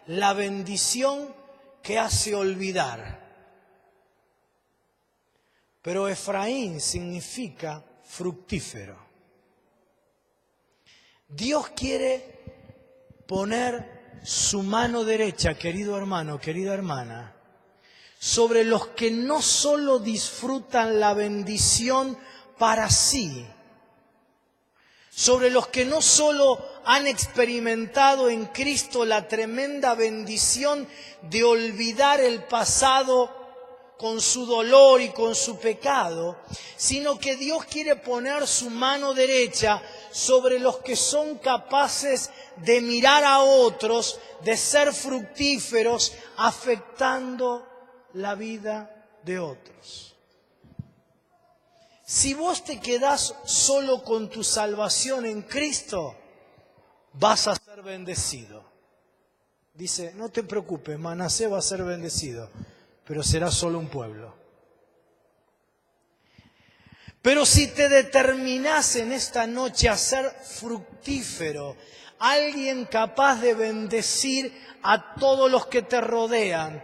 la bendición que hace olvidar. Pero Efraín significa fructífero. Dios quiere poner su mano derecha, querido hermano, querida hermana, sobre los que no solo disfrutan la bendición para sí, sobre los que no solo han experimentado en Cristo la tremenda bendición de olvidar el pasado con su dolor y con su pecado, sino que Dios quiere poner su mano derecha sobre los que son capaces de mirar a otros, de ser fructíferos, afectando la vida de otros. Si vos te quedás solo con tu salvación en Cristo, vas a ser bendecido. Dice, no te preocupes, Manasés va a ser bendecido, pero será solo un pueblo. Pero si te determinás en esta noche a ser fructífero, alguien capaz de bendecir a todos los que te rodean,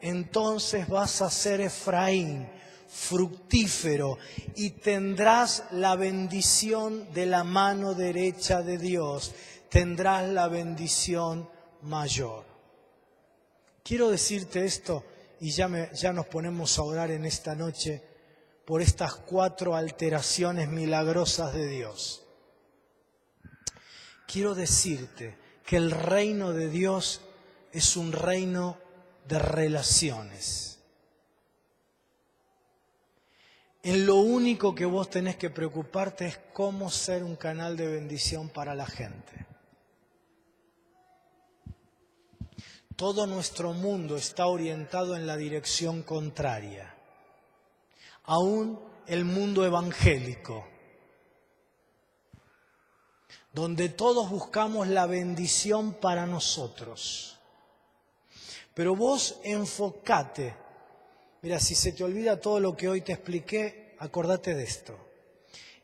entonces vas a ser Efraín, fructífero, y tendrás la bendición de la mano derecha de Dios, tendrás la bendición mayor. Quiero decirte esto y ya nos ponemos a orar en esta noche por estas 4 alteraciones milagrosas de Dios. Quiero decirte que el reino de Dios es un reino de relaciones. En lo único que vos tenés que preocuparte es cómo ser un canal de bendición para la gente. Todo nuestro mundo está orientado en la dirección contraria. Aún el mundo evangélico, donde todos buscamos la bendición para nosotros. Pero vos enfocate. Mira, si se te olvida todo lo que hoy te expliqué, acordate de esto.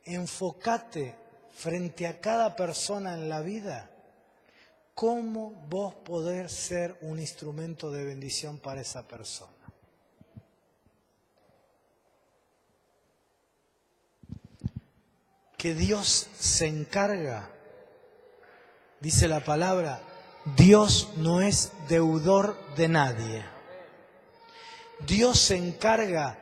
Enfocate frente a cada persona en la vida. ¿Cómo vos podés ser un instrumento de bendición para esa persona? Que Dios se encarga, dice la palabra, Dios no es deudor de nadie. Dios se encarga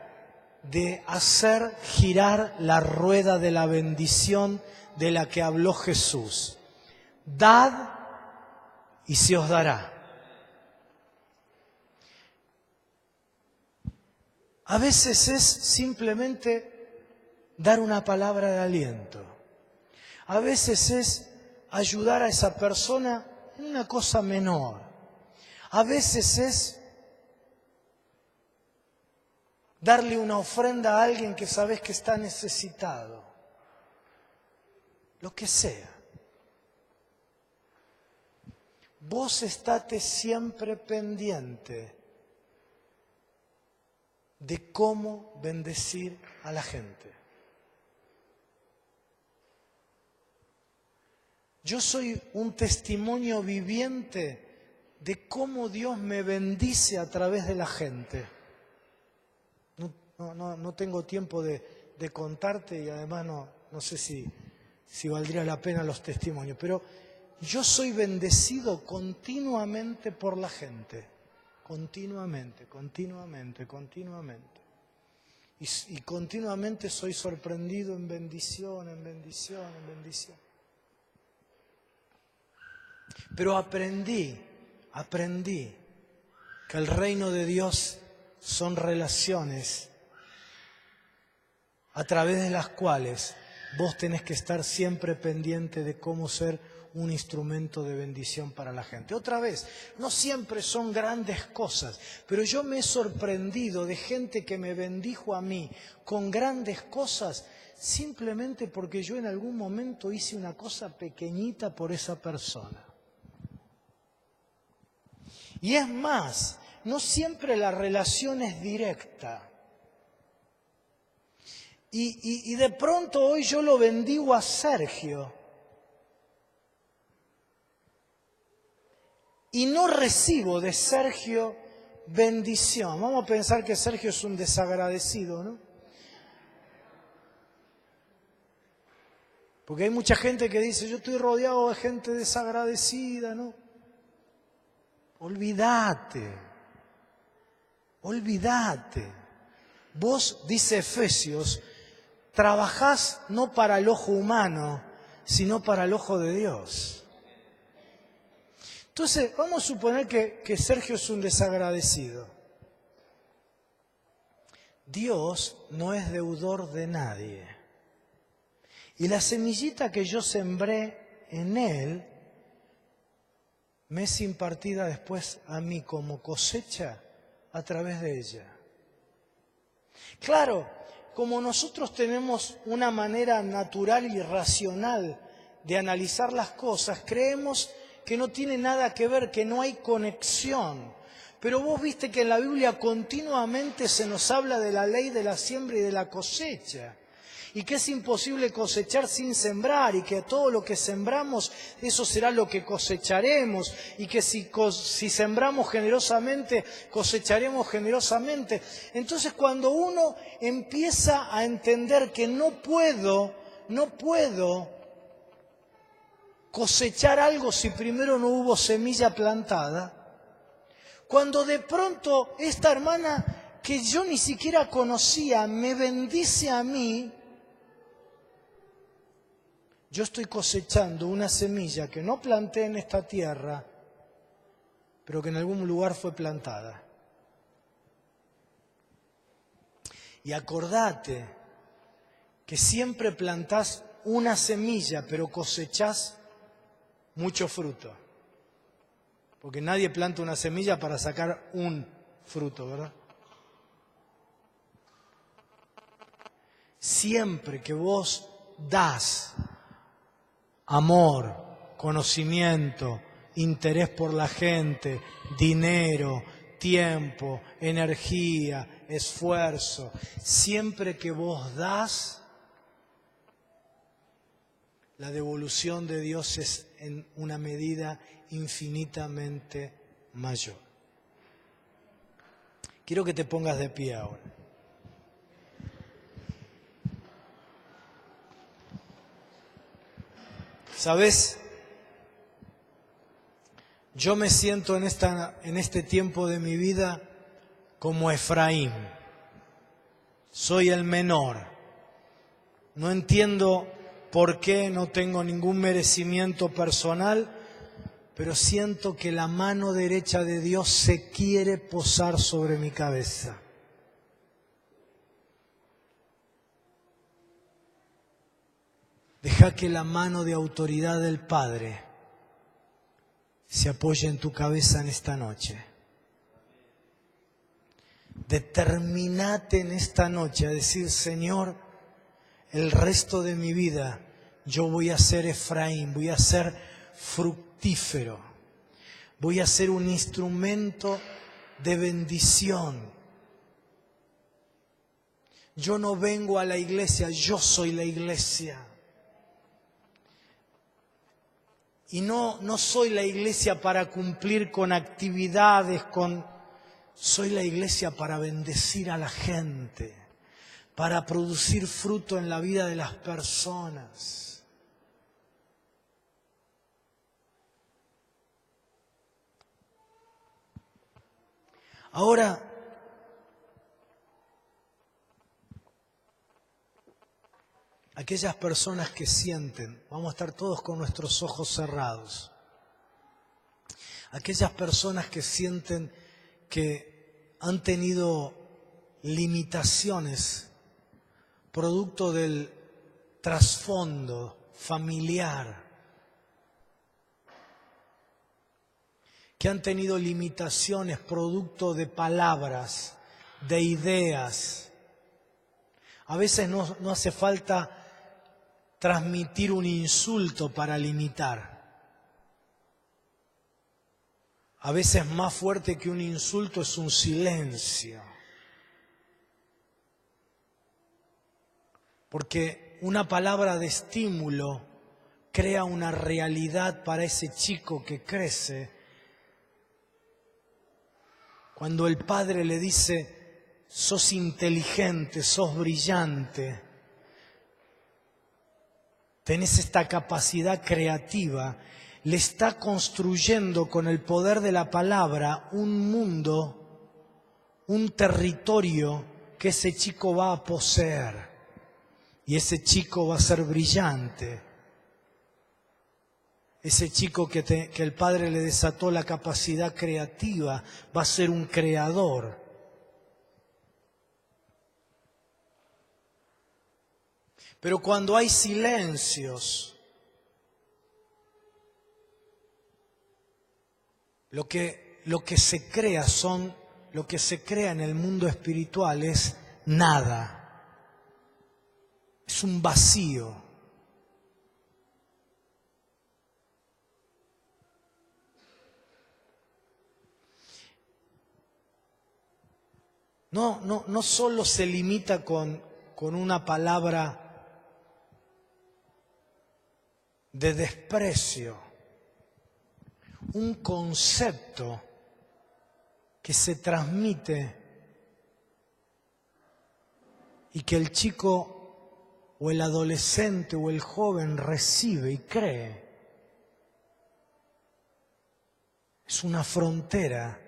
de hacer girar la rueda de la bendición de la que habló Jesús. Dad y se os dará. A veces es simplemente dar una palabra de aliento. A veces es ayudar a esa persona en una cosa menor. A veces es darle una ofrenda a alguien que sabes que está necesitado. Lo que sea. Vos estate siempre pendiente de cómo bendecir a la gente. Yo soy un testimonio viviente de cómo Dios me bendice a través de la gente. No tengo tiempo de contarte y además no sé si valdría la pena los testimonios, pero yo soy bendecido continuamente por la gente, continuamente. Y continuamente soy sorprendido en bendición. Pero aprendí que el reino de Dios son relaciones a través de las cuales vos tenés que estar siempre pendiente de cómo ser un instrumento de bendición para la gente. Otra vez, no siempre son grandes cosas, pero yo me he sorprendido de gente que me bendijo a mí con grandes cosas simplemente porque yo en algún momento hice una cosa pequeñita por esa persona. Y es más, no siempre la relación es directa. Y de pronto hoy yo lo bendigo a Sergio. Y no recibo de Sergio bendición. Vamos a pensar que Sergio es un desagradecido, ¿no? Porque hay mucha gente que dice, yo estoy rodeado de gente desagradecida, ¿no? Olvídate. Vos, dice Efesios, trabajás no para el ojo humano, sino para el ojo de Dios. Entonces, vamos a suponer que Sergio es un desagradecido. Dios no es deudor de nadie. Y la semillita que yo sembré en él me es impartida después a mí como cosecha a través de ella. Claro, como nosotros tenemos una manera natural y racional de analizar las cosas, creemos que no tiene nada que ver, que no hay conexión. Pero vos viste que en la Biblia continuamente se nos habla de la ley de la siembra y de la cosecha. Y que es imposible cosechar sin sembrar y que todo lo que sembramos, eso será lo que cosecharemos. Y que si sembramos generosamente, cosecharemos generosamente. Entonces cuando uno empieza a entender que no puedo cosechar algo si primero no hubo semilla plantada, cuando de pronto esta hermana que yo ni siquiera conocía me bendice a mí, yo estoy cosechando una semilla que no planté en esta tierra, pero que en algún lugar fue plantada. Y acordate que siempre plantás una semilla, pero cosechás mucho fruto. Porque nadie planta una semilla para sacar un fruto, ¿verdad? Siempre que vos das amor, conocimiento, interés por la gente, dinero, tiempo, energía, esfuerzo, siempre que vos das, la devolución de Dios es en una medida infinitamente mayor. Quiero que te pongas de pie ahora. ¿Sabes? Yo me siento en este tiempo de mi vida como Efraín. Soy el menor. No entiendo por qué, no tengo ningún merecimiento personal, pero siento que la mano derecha de Dios se quiere posar sobre mi cabeza. Deja que la mano de autoridad del Padre se apoye en tu cabeza en esta noche. Determinate en esta noche a decir, Señor, el resto de mi vida yo voy a ser Efraín, voy a ser fructífero, voy a ser un instrumento de bendición. Yo no vengo a la iglesia, yo soy la iglesia. Y no soy la iglesia para cumplir con actividades, soy la iglesia para bendecir a la gente, para producir fruto en la vida de las personas. Ahora, aquellas personas que sienten, vamos a estar todos con nuestros ojos cerrados, aquellas personas que sienten que han tenido limitaciones producto del trasfondo familiar, que han tenido limitaciones producto de palabras, de ideas. A veces no hace falta transmitir un insulto para limitar. A veces más fuerte que un insulto es un silencio. Porque una palabra de estímulo crea una realidad para ese chico que crece. Cuando el padre le dice, sos inteligente, sos brillante, tenés esta capacidad creativa, le está construyendo con el poder de la palabra un mundo, un territorio que ese chico va a poseer. Y ese chico va a ser brillante. Ese chico que el padre le desató la capacidad creativa va a ser un creador. Pero cuando hay silencios, lo que se crea en el mundo espiritual es nada. Es un vacío. No solo se limita con una palabra de desprecio, un concepto que se transmite y que el chico o el adolescente o el joven recibe y cree. Es una frontera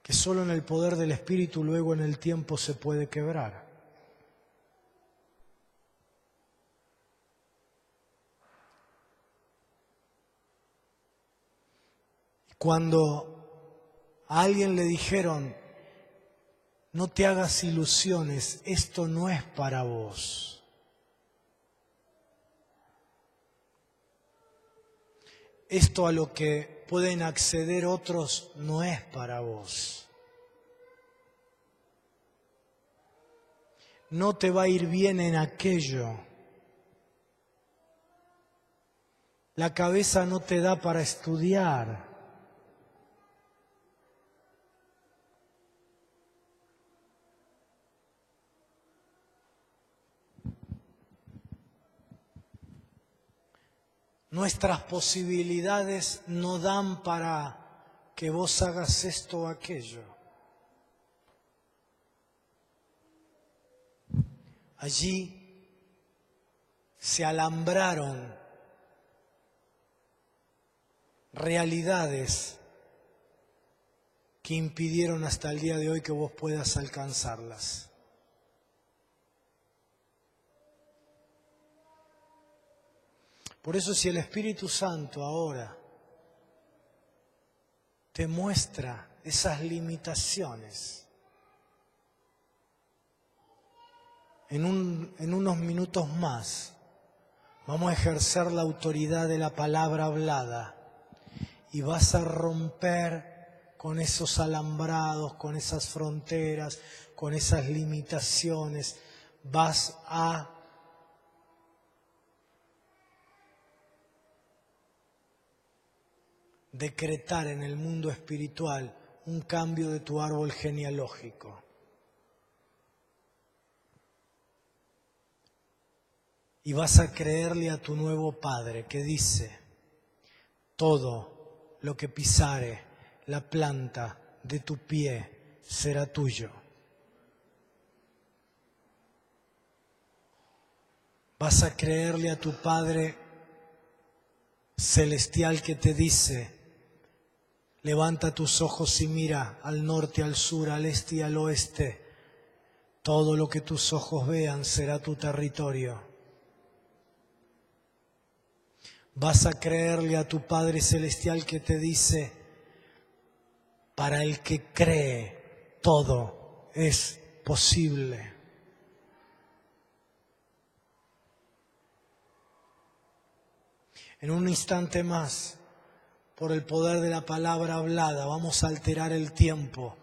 que solo en el poder del Espíritu luego en el tiempo se puede quebrar. Cuando a alguien le dijeron, no te hagas ilusiones, esto no es para vos. Esto a lo que pueden acceder otros no es para vos. No te va a ir bien en aquello. La cabeza no te da para estudiar. Nuestras posibilidades no dan para que vos hagas esto o aquello. Allí se alambraron realidades que impidieron hasta el día de hoy que vos puedas alcanzarlas. Por eso si el Espíritu Santo ahora te muestra esas limitaciones, en unos minutos más vamos a ejercer la autoridad de la palabra hablada y vas a romper con esos alambrados, con esas fronteras, con esas limitaciones, vas a decretar en el mundo espiritual un cambio de tu árbol genealógico. Y vas a creerle a tu nuevo Padre que dice: todo lo que pisare la planta de tu pie será tuyo. Vas a creerle a tu Padre celestial que te dice: levanta tus ojos y mira al norte, al sur, al este y al oeste. Todo lo que tus ojos vean será tu territorio. Vas a creerle a tu Padre celestial que te dice: para el que cree, todo es posible. En un instante más, por el poder de la palabra hablada, vamos a alterar el tiempo.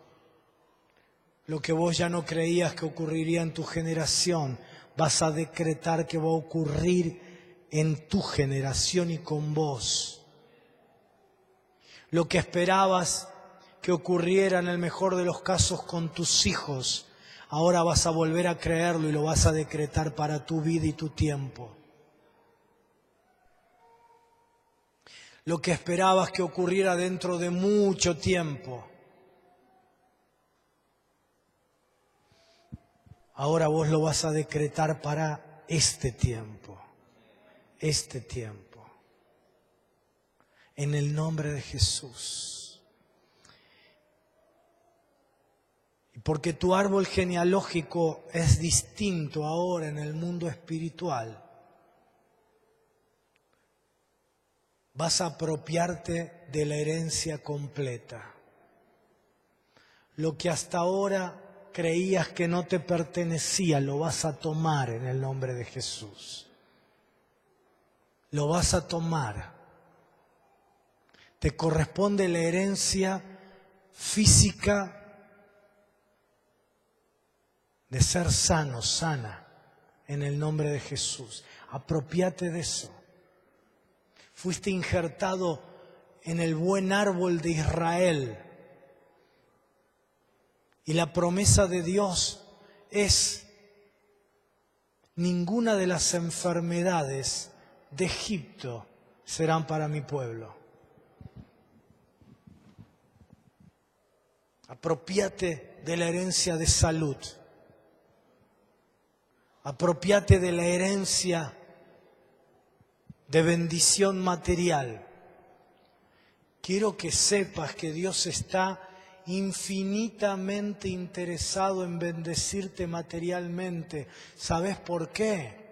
Lo que vos ya no creías que ocurriría en tu generación, vas a decretar que va a ocurrir en tu generación y con vos. Lo que esperabas que ocurriera en el mejor de los casos con tus hijos, ahora vas a volver a creerlo y lo vas a decretar para tu vida y tu tiempo. Lo que esperabas que ocurriera dentro de mucho tiempo, ahora vos lo vas a decretar para este tiempo, en el nombre de Jesús. Y porque tu árbol genealógico es distinto ahora en el mundo espiritual, vas a apropiarte de la herencia completa. Lo que hasta ahora creías que no te pertenecía, lo vas a tomar en el nombre de Jesús. Lo vas a tomar. Te corresponde la herencia física de ser sano, sana, en el nombre de Jesús. Apropiate de eso. Fuiste injertado en el buen árbol de Israel. Y la promesa de Dios es: ninguna de las enfermedades de Egipto serán para mi pueblo. Apropiate de la herencia de salud. Apropiate de la herencia de bendición material. Quiero que sepas que Dios está infinitamente interesado en bendecirte materialmente. ¿Sabes por qué?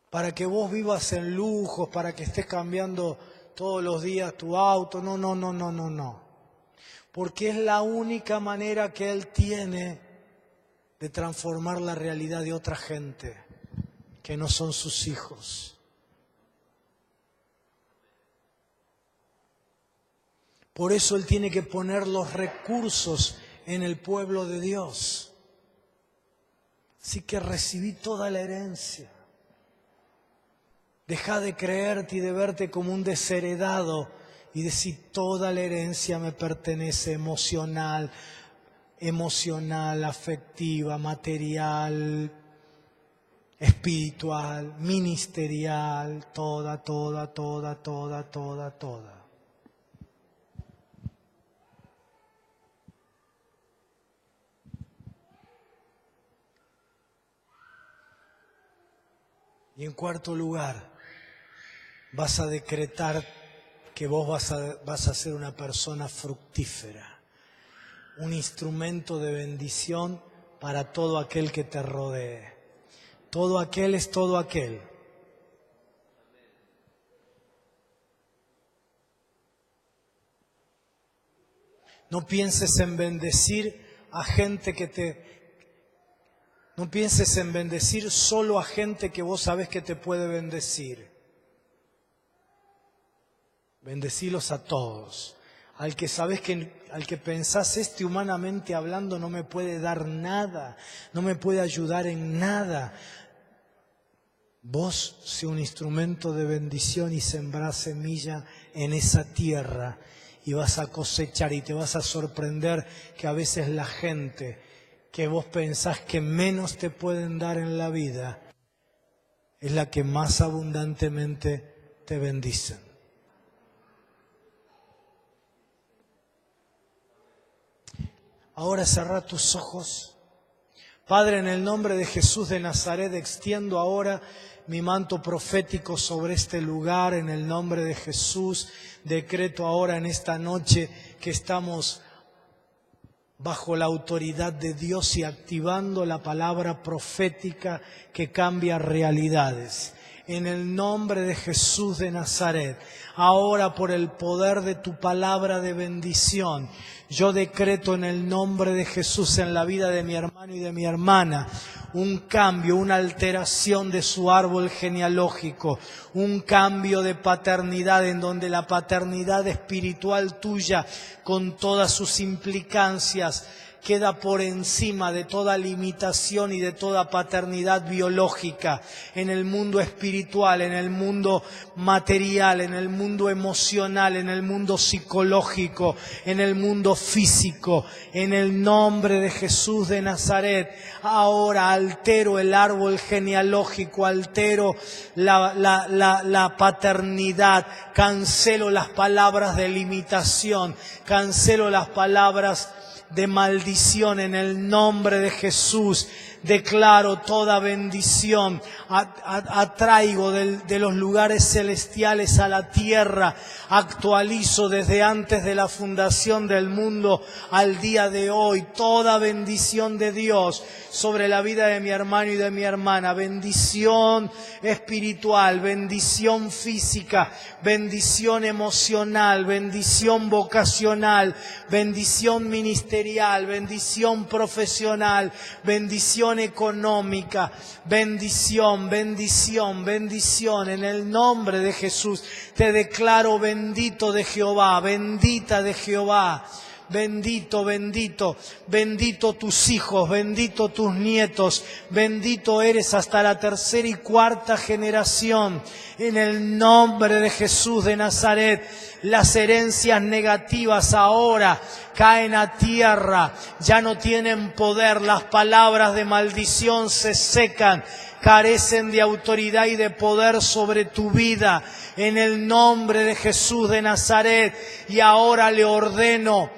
Para que vos vivas en lujos, para que estés cambiando todos los días tu auto. No. Porque es la única manera que Él tiene de transformar la realidad de otra gente que no son sus hijos. Por eso Él tiene que poner los recursos en el pueblo de Dios. Así que recibí toda la herencia. Deja de creerte y de verte como un desheredado y decir: toda la herencia me pertenece, emocional, afectiva, material, espiritual, ministerial, toda. Y en cuarto lugar, vas a decretar que vos vas a ser una persona fructífera, un instrumento de bendición para todo aquel que te rodee. Todo aquel es todo aquel. No pienses en bendecir a gente No pienses en bendecir solo a gente que vos sabés que te puede bendecir. Bendecilos a todos. Al que sabés al que pensás, humanamente hablando no me puede dar nada, no me puede ayudar en nada. Vos sé un instrumento de bendición y sembrá semilla en esa tierra y vas a cosechar, y te vas a sorprender que a veces la gente que vos pensás que menos te pueden dar en la vida es la que más abundantemente te bendicen. Ahora cerrá tus ojos. Padre, en el nombre de Jesús de Nazaret, extiendo ahora mi manto profético sobre este lugar. En el nombre de Jesús, decreto ahora en esta noche que estamos bajo la autoridad de Dios y activando la palabra profética que cambia realidades. En el nombre de Jesús de Nazaret, ahora por el poder de tu palabra de bendición, yo decreto en el nombre de Jesús en la vida de mi hermano y de mi hermana un cambio, una alteración de su árbol genealógico, un cambio de paternidad en donde la paternidad espiritual tuya con todas sus implicancias queda por encima de toda limitación y de toda paternidad biológica en el mundo espiritual, en el mundo material, en el mundo emocional, en el mundo psicológico, en el mundo físico. En el nombre de Jesús de Nazaret, ahora altero el árbol genealógico, altero la paternidad, cancelo las palabras de limitación, cancelo las palabras de maldición. En el nombre de Jesús declaro toda bendición, atraigo de los lugares celestiales a la tierra, actualizo desde antes de la fundación del mundo al día de hoy toda bendición de Dios sobre la vida de mi hermano y de mi hermana, bendición espiritual, bendición física, bendición emocional, bendición vocacional, bendición ministerial, bendición profesional, bendición económica, bendición, bendición, bendición. En el nombre de Jesús te declaro bendito de Jehová, bendita de Jehová. Bendito, bendito, bendito tus hijos, bendito tus nietos, bendito eres hasta la tercera y cuarta generación. En el nombre de Jesús de Nazaret, las herencias negativas ahora caen a tierra, ya no tienen poder, las palabras de maldición se secan, carecen de autoridad y de poder sobre tu vida. En el nombre de Jesús de Nazaret, y ahora le ordeno: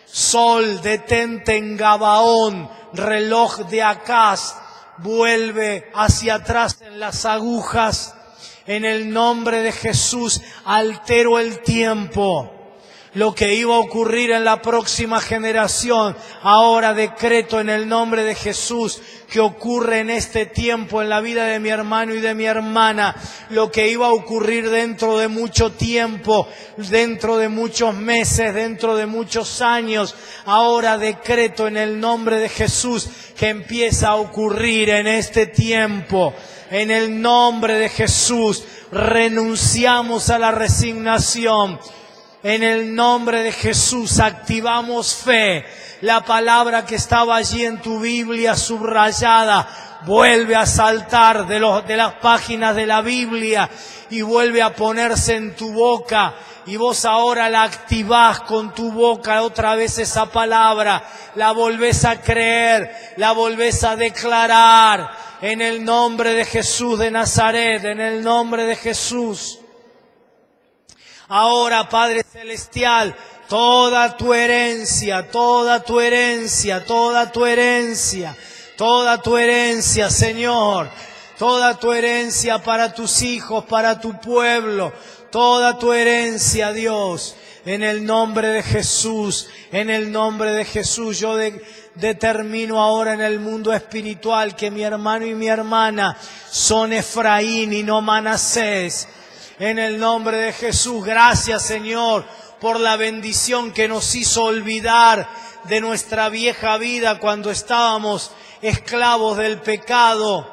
sol, detente en Gabaón, reloj de Acaz, vuelve hacia atrás en las agujas. En el nombre de Jesús, altero el tiempo. Lo que iba a ocurrir en la próxima generación, ahora decreto en el nombre de Jesús que ocurre en este tiempo en la vida de mi hermano y de mi hermana. Lo que iba a ocurrir dentro de mucho tiempo, dentro de muchos meses, dentro de muchos años, ahora decreto en el nombre de Jesús que empieza a ocurrir en este tiempo. En el nombre de Jesús renunciamos a la resignación. En el nombre de Jesús activamos fe. La palabra que estaba allí en tu Biblia subrayada vuelve a saltar de las páginas de la Biblia y vuelve a ponerse en tu boca. Y vos ahora la activás con tu boca otra vez esa palabra. La volvés a creer, la volvés a declarar. En el nombre de Jesús de Nazaret, en el nombre de Jesús. Ahora, Padre Celestial, toda tu herencia, toda tu herencia, toda tu herencia, toda tu herencia, Señor, toda tu herencia para tus hijos, para tu pueblo, toda tu herencia, Dios, en el nombre de Jesús, en el nombre de Jesús, yo determino ahora en el mundo espiritual que mi hermano y mi hermana son Efraín y no Manasés. En el nombre de Jesús, gracias Señor por la bendición que nos hizo olvidar de nuestra vieja vida cuando estábamos esclavos del pecado,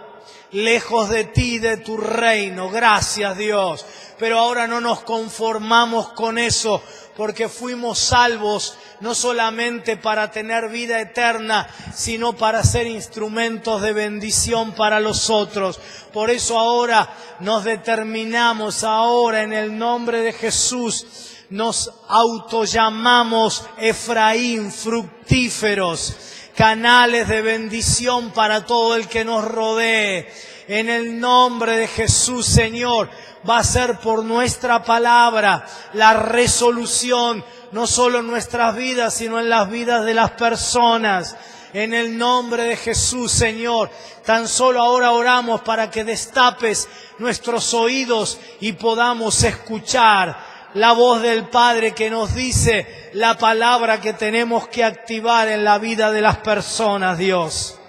lejos de ti, de tu reino. Gracias Dios. Pero ahora no nos conformamos con eso, porque fuimos salvos no solamente para tener vida eterna, sino para ser instrumentos de bendición para los otros. Por eso ahora nos determinamos, ahora en el nombre de Jesús, nos autollamamos Efraín, fructíferos, canales de bendición para todo el que nos rodee. En el nombre de Jesús, Señor, va a ser por nuestra palabra la resolución, no solo en nuestras vidas, sino en las vidas de las personas. En el nombre de Jesús, Señor, tan solo ahora oramos para que destapes nuestros oídos y podamos escuchar la voz del Padre que nos dice la palabra que tenemos que activar en la vida de las personas, Dios.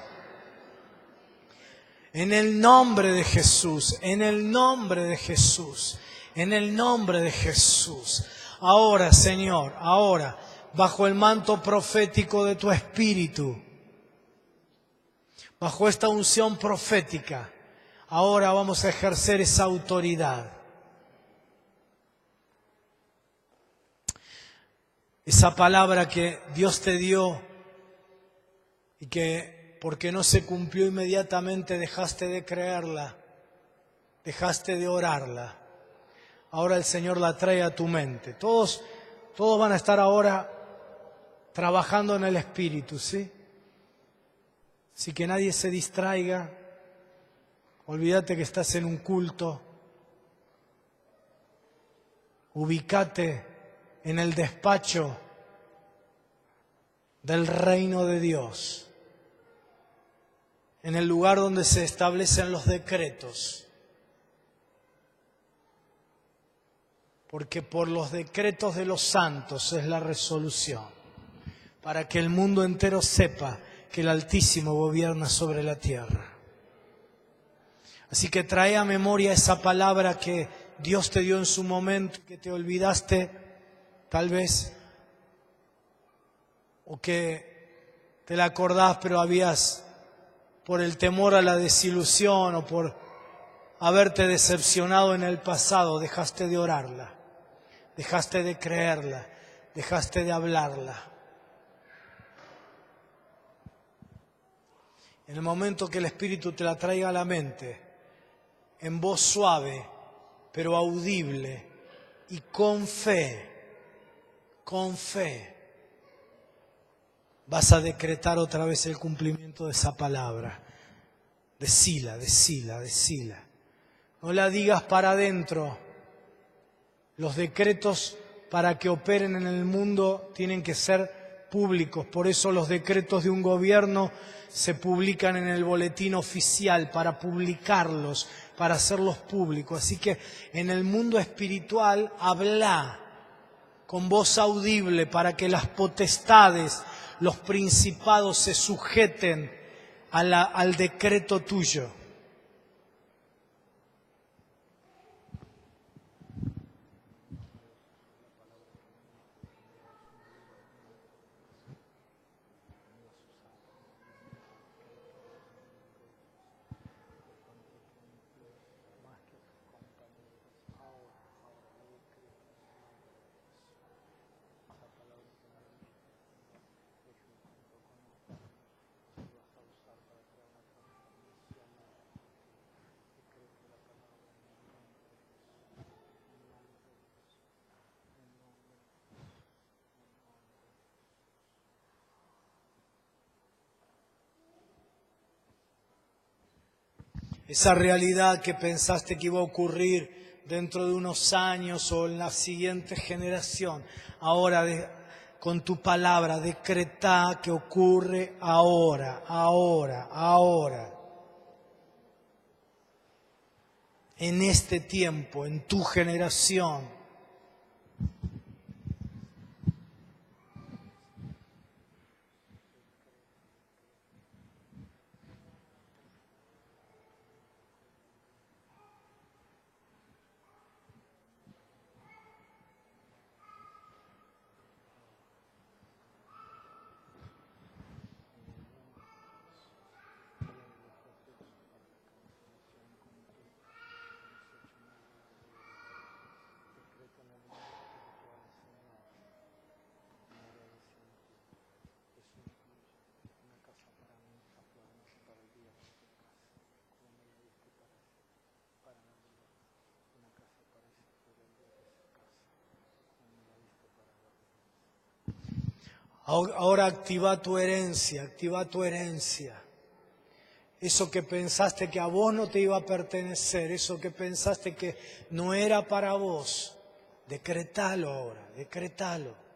En el nombre de Jesús, en el nombre de Jesús, en el nombre de Jesús. Ahora, Señor, ahora, bajo el manto profético de tu Espíritu, bajo esta unción profética, ahora vamos a ejercer esa autoridad. Esa palabra que Dios te dio y que porque no se cumplió inmediatamente dejaste de creerla, dejaste de orarla. Ahora el Señor la trae a tu mente. Todos van a estar ahora trabajando en el Espíritu, ¿sí? Así que nadie se distraiga. Olvídate que estás en un culto. Ubícate en el despacho del reino de Dios, en el lugar donde se establecen los decretos. Porque por los decretos de los santos es la resolución, para que el mundo entero sepa que el Altísimo gobierna sobre la tierra. Así que trae a memoria esa palabra que Dios te dio en su momento, que te olvidaste tal vez, o que te la acordás pero habías, por el temor a la desilusión o por haberte decepcionado en el pasado, dejaste de orarla, dejaste de creerla, dejaste de hablarla. En el momento que el Espíritu te la traiga a la mente, en voz suave, pero audible, y con fe, vas a decretar otra vez el cumplimiento de esa palabra. Decila. No la digas para adentro. Los decretos para que operen en el mundo tienen que ser públicos. Por eso los decretos de un gobierno se publican en el boletín oficial, para publicarlos, para hacerlos públicos. Así que en el mundo espiritual habla con voz audible para que las potestades, los principados se sujeten al decreto tuyo. Esa realidad que pensaste que iba a ocurrir dentro de unos años o en la siguiente generación, ahora con tu palabra decretá que ocurre ahora. En este tiempo, en tu generación. Ahora activa tu herencia, activa tu herencia. Eso que pensaste que a vos no te iba a pertenecer, eso que pensaste que no era para vos, decretalo ahora, decretalo.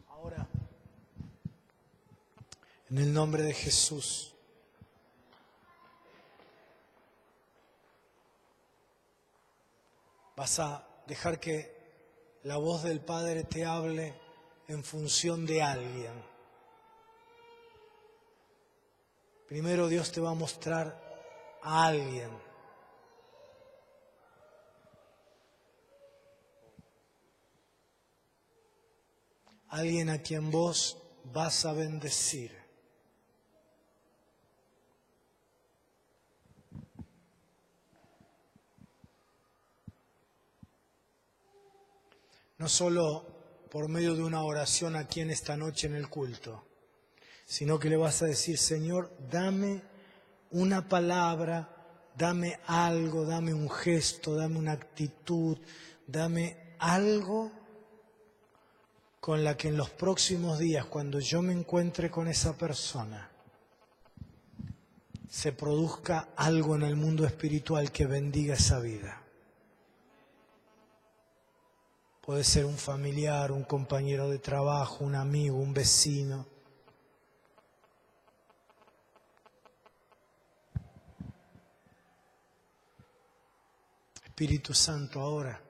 Ahora, en el nombre de Jesús, vas a dejar que la voz del Padre te hable en función de alguien. Primero Dios te va a mostrar a alguien. Alguien a quien vos vas a bendecir. No solo por medio de una oración aquí en esta noche en el culto, sino que le vas a decir, Señor, dame una palabra, dame algo, dame un gesto, dame una actitud, dame algo con la que en los próximos días, cuando yo me encuentre con esa persona, se produzca algo en el mundo espiritual que bendiga esa vida. Puede ser un familiar, un compañero de trabajo, un amigo, un vecino. Espíritu Santo, ahora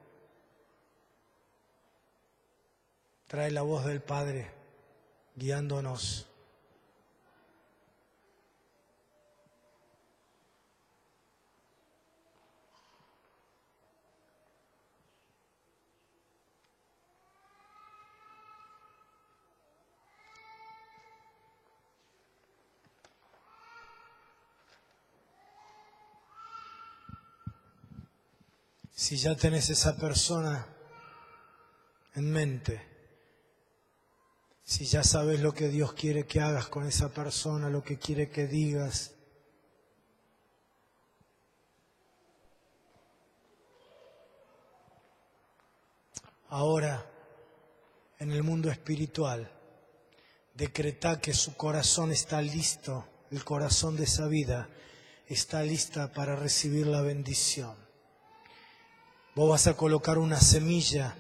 trae la voz del Padre guiándonos. Si ya tenés esa persona en mente, si ya sabes lo que Dios quiere que hagas con esa persona, lo que quiere que digas, ahora en el mundo espiritual, decretá que su corazón está listo, el corazón de esa vida está lista para recibir la bendición. Vos vas a colocar una semilla,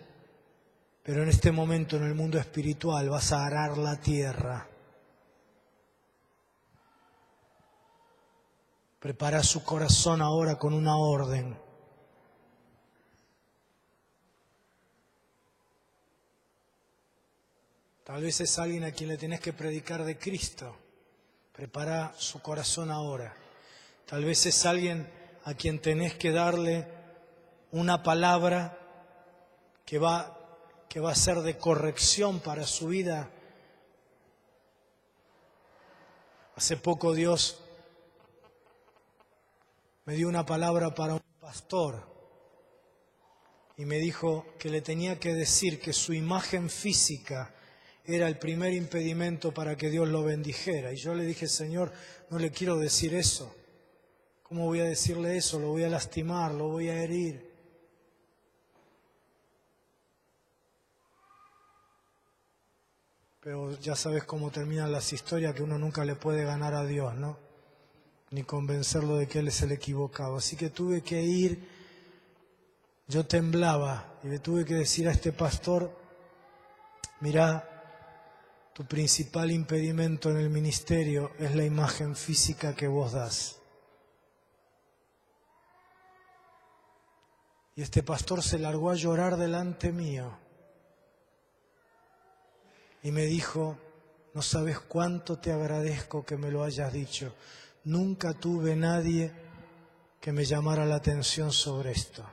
pero en este momento en el mundo espiritual vas a arar la tierra. Prepara su corazón ahora con una orden. Tal vez es alguien a quien le tenés que predicar de Cristo. Prepara su corazón ahora. Tal vez es alguien a quien tenés que darle una palabra que va a ser de corrección para su vida. Hace poco Dios me dio una palabra para un pastor y me dijo que le tenía que decir que su imagen física era el primer impedimento para que Dios lo bendijera. Y yo le dije, Señor, no le quiero decir eso. ¿Cómo voy a decirle eso? Lo voy a lastimar, lo voy a herir. Pero ya sabes cómo terminan las historias, que uno nunca le puede ganar a Dios, ¿no? Ni convencerlo de que Él es el equivocado. Así que tuve que ir, yo temblaba, y le tuve que decir a este pastor, mirá, tu principal impedimento en el ministerio es la imagen física que vos das. Y este pastor se largó a llorar delante mío. Y me dijo, no sabes cuánto te agradezco que me lo hayas dicho. Nunca tuve nadie que me llamara la atención sobre esto.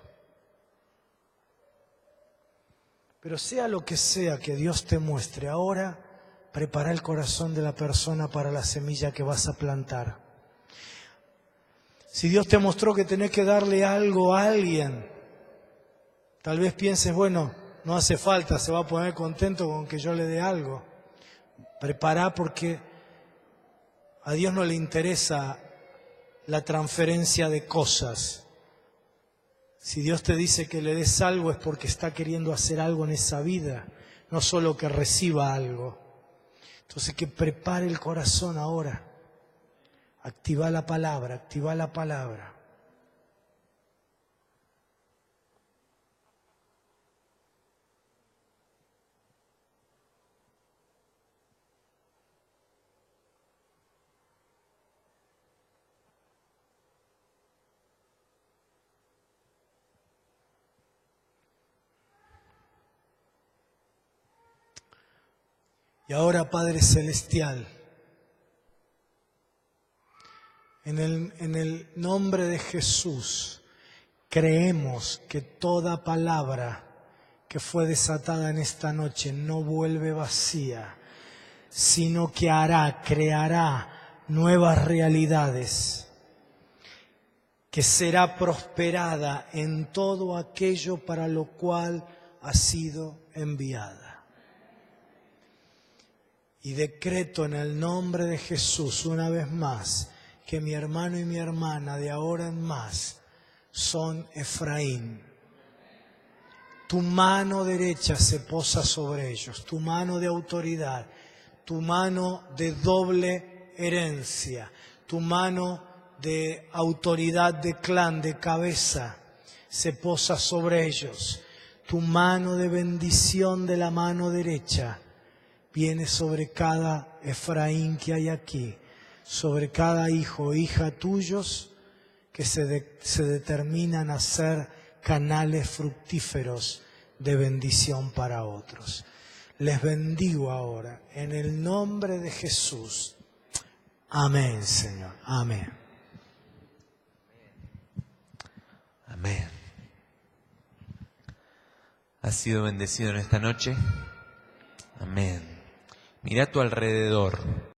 Pero sea lo que sea que Dios te muestre, ahora prepara el corazón de la persona para la semilla que vas a plantar. Si Dios te mostró que tenés que darle algo a alguien, tal vez pienses, bueno, no hace falta, se va a poner contento con que yo le dé algo. Prepará, porque a Dios no le interesa la transferencia de cosas. Si Dios te dice que le des algo es porque está queriendo hacer algo en esa vida, no solo que reciba algo. Entonces que prepare el corazón ahora. Activa la palabra, activa la palabra. Y ahora, Padre Celestial, en el nombre de Jesús, creemos que toda palabra que fue desatada en esta noche no vuelve vacía, sino que creará nuevas realidades, que será prosperada en todo aquello para lo cual ha sido enviada. Y decreto en el nombre de Jesús una vez más que mi hermano y mi hermana de ahora en más son Efraín. Tu mano derecha se posa sobre ellos, tu mano de autoridad, tu mano de doble herencia, tu mano de autoridad de clan, de cabeza, se posa sobre ellos. Tu mano de bendición de la mano derecha viene sobre cada Efraín que hay aquí, sobre cada hijo o hija tuyos que se determinan a ser canales fructíferos de bendición para otros. Les bendigo ahora en el nombre de Jesús. Amén, Señor. Amén. Amén. ¿Has sido bendecido en esta noche? Amén. Mira a tu alrededor.